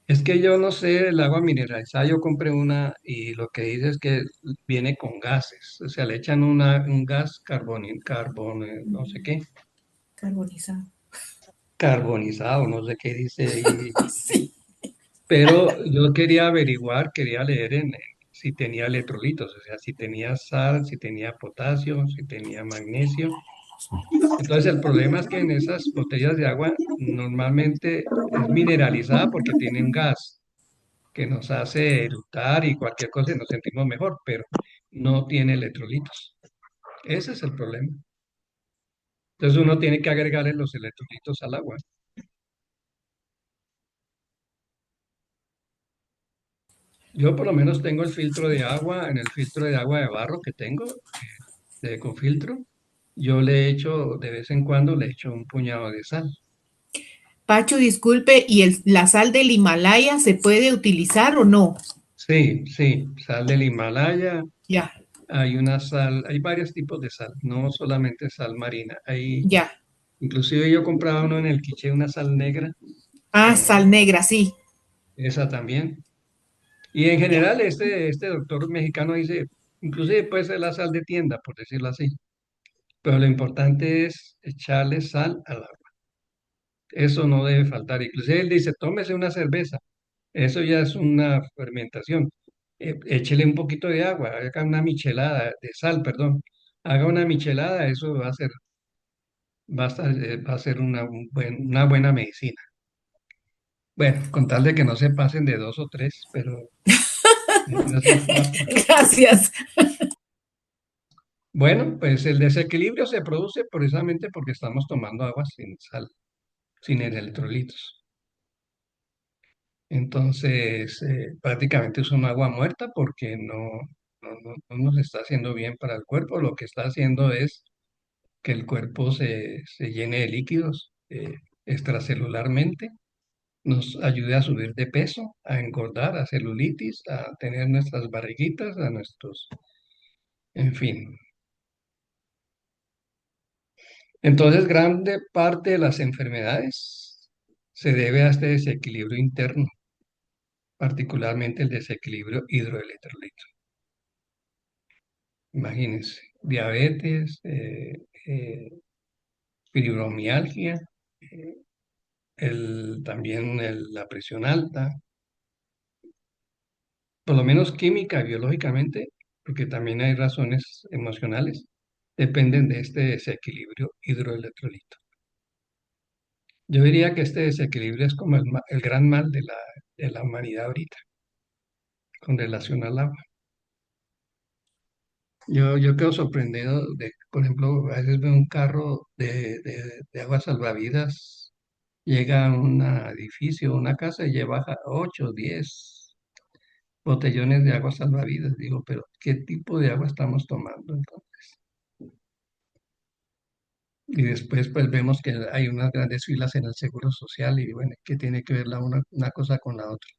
Es que yo no sé el agua mineralizada, yo compré una y lo que dice es que viene con gases, o sea, le echan un gas no sé qué, carbonizado. carbonizado, no sé qué dice ahí, Sí. pero yo quería averiguar, quería leer si tenía electrolitos, o sea, si tenía sal, si tenía potasio, si tenía magnesio. Entonces el problema es que en esas botellas de agua normalmente es mineralizada porque tienen gas que nos hace eructar y cualquier cosa y nos sentimos mejor, pero no tiene electrolitos. Ese es el problema. Entonces uno tiene que agregarle los electrolitos al agua. Yo por lo menos tengo el filtro de agua, en el filtro de agua de barro que tengo, de Ecofiltro, yo le echo, de vez en cuando le echo un puñado de sal. Pacho, disculpe, ¿y la sal del Himalaya se puede utilizar o no? Sí, sí, sal del Himalaya, Ya, hay varios tipos de sal, no solamente sal marina. ya. Inclusive yo compraba uno en el quiché, una sal negra, Ah, eh, sal negra, sí. esa también. Y en Ya. general este doctor mexicano dice, inclusive puede ser la sal de tienda, por decirlo así, pero lo importante es echarle sal al agua. Eso no debe faltar. Inclusive él dice, tómese una cerveza, Eso ya es una fermentación. Échele un poquito de agua, haga una michelada, de sal, perdón. Haga una michelada, eso va a ser una buena medicina. Bueno, con tal de que no se pasen de dos o tres, pero no son cuatro. Gracias. Bueno, pues el desequilibrio se produce precisamente porque estamos tomando agua sin sal, sin electrolitos. Entonces, prácticamente es un agua muerta porque no nos está haciendo bien para el cuerpo. Lo que está haciendo es que el cuerpo se llene de líquidos extracelularmente, nos ayude a subir de peso, a engordar, a celulitis, a tener nuestras barriguitas, en fin. Entonces, grande parte de las enfermedades se debe a este desequilibrio interno, particularmente el desequilibrio hidroelectrolítico. Imagínense, diabetes, fibromialgia, eh, también la presión alta, por lo menos química y biológicamente, porque también hay razones emocionales, dependen de este desequilibrio hidroelectrolito. Yo diría que este desequilibrio es como el gran mal de la humanidad ahorita, con relación al agua. Yo quedo sorprendido de, por ejemplo, a veces veo un carro de aguas salvavidas, llega a un edificio, una casa y lleva 8, 10 botellones de agua salvavidas. Digo, pero ¿qué tipo de agua estamos tomando entonces? Y después pues vemos que hay unas grandes filas en el Seguro Social y bueno, ¿qué tiene que ver una cosa con la otra?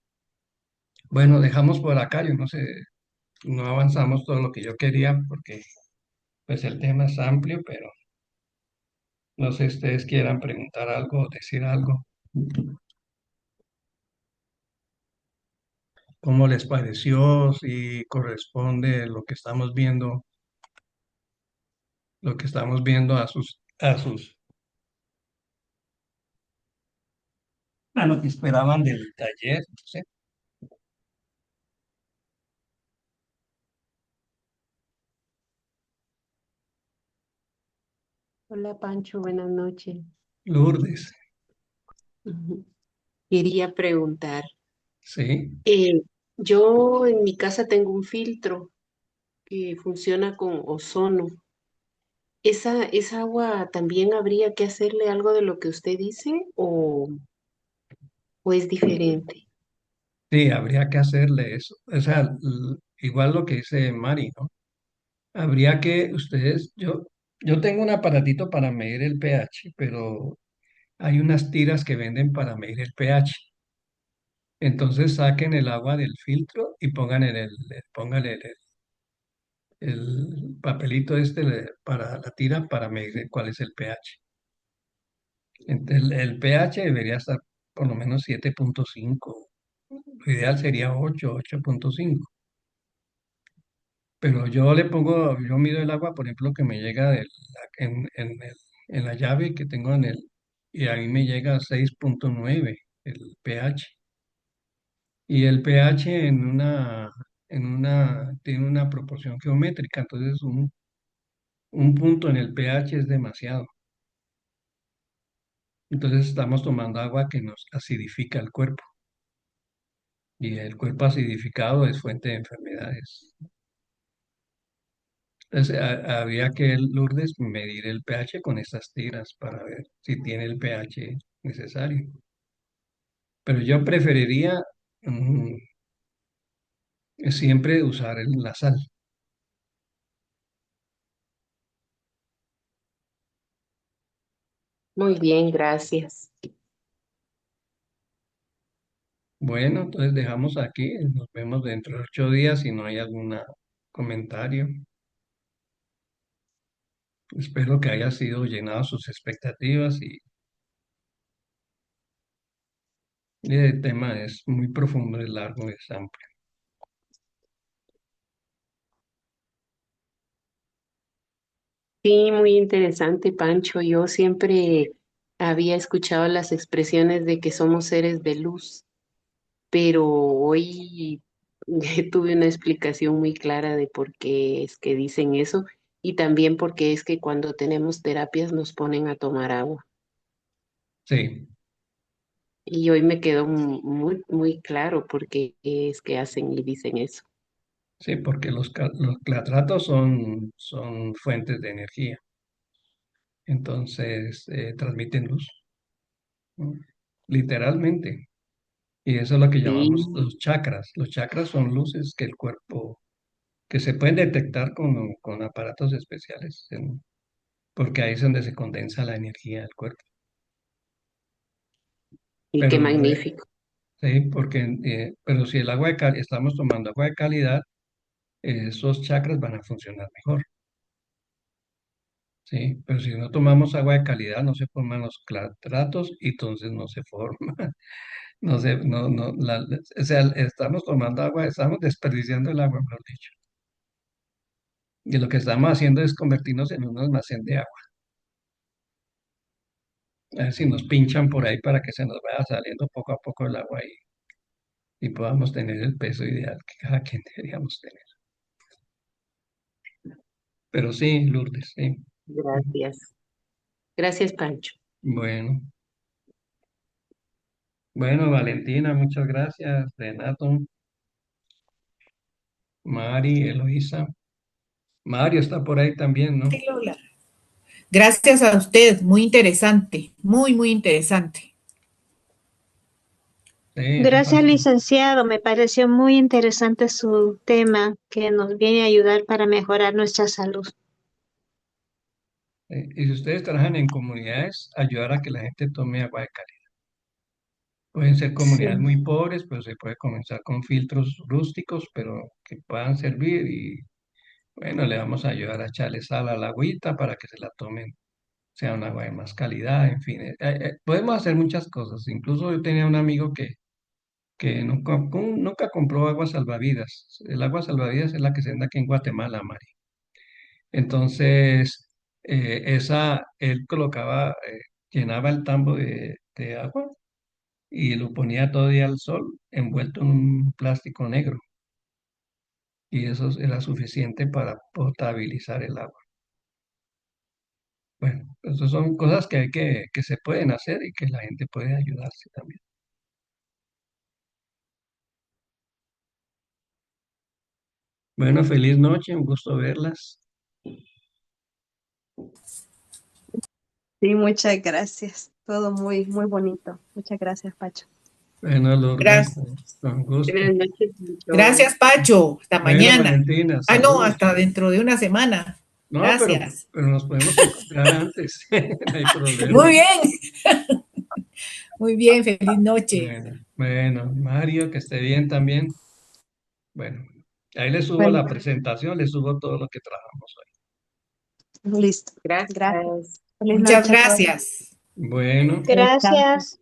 Bueno, dejamos por acá, yo no sé, no avanzamos todo lo que yo quería porque pues el tema es amplio, pero no sé si ustedes quieran preguntar algo, decir algo. ¿Cómo les pareció? Si corresponde lo que estamos viendo a lo que esperaban del taller, no sé. Hola Pancho, buenas noches. Lourdes, Ujú. Quería preguntar, sí, eh, yo en mi casa tengo un filtro que funciona con ozono. ¿Esa agua también habría que hacerle algo de lo que usted dice o es diferente? sí, habría que hacerle eso. O sea, igual lo que dice Mari, ¿no? Habría que yo tengo un aparatito para medir el pH, pero hay unas tiras que venden para medir el pH. Entonces saquen el agua del filtro y pónganle el papelito para la tira para medir cuál es el pH. Entonces, el pH debería estar por lo menos 7,5. Lo ideal sería 8,5. Pero yo mido el agua, por ejemplo, que me llega en la llave que tengo y ahí me llega a 6,9 el pH. Y el pH tiene una proporción geométrica, entonces un punto en el pH es demasiado. Entonces estamos tomando agua que nos acidifica el cuerpo. Y el cuerpo acidificado es fuente de enfermedades. Entonces habría que, Lourdes, medir el pH con estas tiras para ver si tiene el pH necesario. Pero yo preferiría mm, siempre usar la sal. Muy bien, gracias. Bueno, entonces dejamos aquí. Nos vemos dentro de 8 días si no hay algún comentario. Espero que haya sido llenado sus expectativas y el tema es muy profundo, es largo, es amplio. Sí, muy interesante, Pancho. Yo siempre había escuchado las expresiones de que somos seres de luz, pero hoy tuve una explicación muy clara de por qué es que dicen eso y también porque es que cuando tenemos terapias nos ponen a tomar agua. Sí, Y hoy me quedó muy, muy claro por qué es que hacen y dicen eso. sí, porque los clatratos son fuentes de energía, entonces transmiten luz, ¿no? Literalmente. Y eso es lo que Sí, llamamos los chakras. Los chakras son luces que el cuerpo, que se pueden detectar con aparatos especiales, porque ahí es donde se condensa la energía del cuerpo. y qué Pero, magnífico. sí, porque, pero si el agua estamos tomando agua de calidad, esos chakras van a funcionar mejor. Sí, pero si no tomamos agua de calidad, no se forman los clatratos y entonces no se forma. No sé, o sea, estamos tomando agua, estamos desperdiciando el agua, mejor dicho. Y lo que estamos haciendo es convertirnos en un almacén de agua. A ver si nos pinchan por ahí para que se nos vaya saliendo poco a poco el agua y podamos tener el peso ideal que cada quien deberíamos tener. Pero sí, Lourdes, sí. Gracias. Gracias, Pancho. Bueno, bueno, Valentina, muchas gracias. Renato, Mari, Eloísa. Mario está por ahí también, ¿no? Sí, Lola. Gracias a usted, muy interesante, muy, muy interesante. Sí, eso Gracias, pasa. licenciado. Me pareció muy interesante su tema que nos viene a ayudar para mejorar nuestra salud. Y si ustedes trabajan en comunidades, ayudar a que la gente tome agua de calidad. Pueden ser comunidades Sí. muy pobres, pero se puede comenzar con filtros rústicos, pero que puedan servir y bueno, le vamos a ayudar a echarle sal a la agüita para que se la tomen, sea un agua de más calidad, en fin. Podemos hacer muchas cosas. Incluso yo tenía un amigo que nunca compró agua salvavidas. El agua salvavidas es la que se vende aquí en Guatemala, Mari. Entonces, él colocaba, llenaba el tambo de agua y lo ponía todo día al sol envuelto en un plástico negro. Y eso era suficiente para potabilizar el agua. Bueno, esas son cosas que se pueden hacer y que la gente puede ayudarse también. Bueno, feliz noche, un gusto verlas. Sí, muchas gracias. Todo muy, muy bonito. Muchas gracias, Pacho. Bueno, Lourdes, Gracias. con gusto. Buenas noches, Pancho. Gracias, Pacho. Hasta Bueno, mañana. Valentina, Ah, no, saludos. hasta dentro de una semana. No, Gracias. pero nos podemos encontrar antes, no hay Muy problema. bien, muy bien. Feliz noche. Bueno, Mario, que esté bien también. Bueno, ahí le subo Bueno, la presentación, le subo todo lo que trabajamos hoy. listo. Gracias. Gracias. Feliz Muchas noche a todos. gracias. Bueno, Que descansen. Gracias.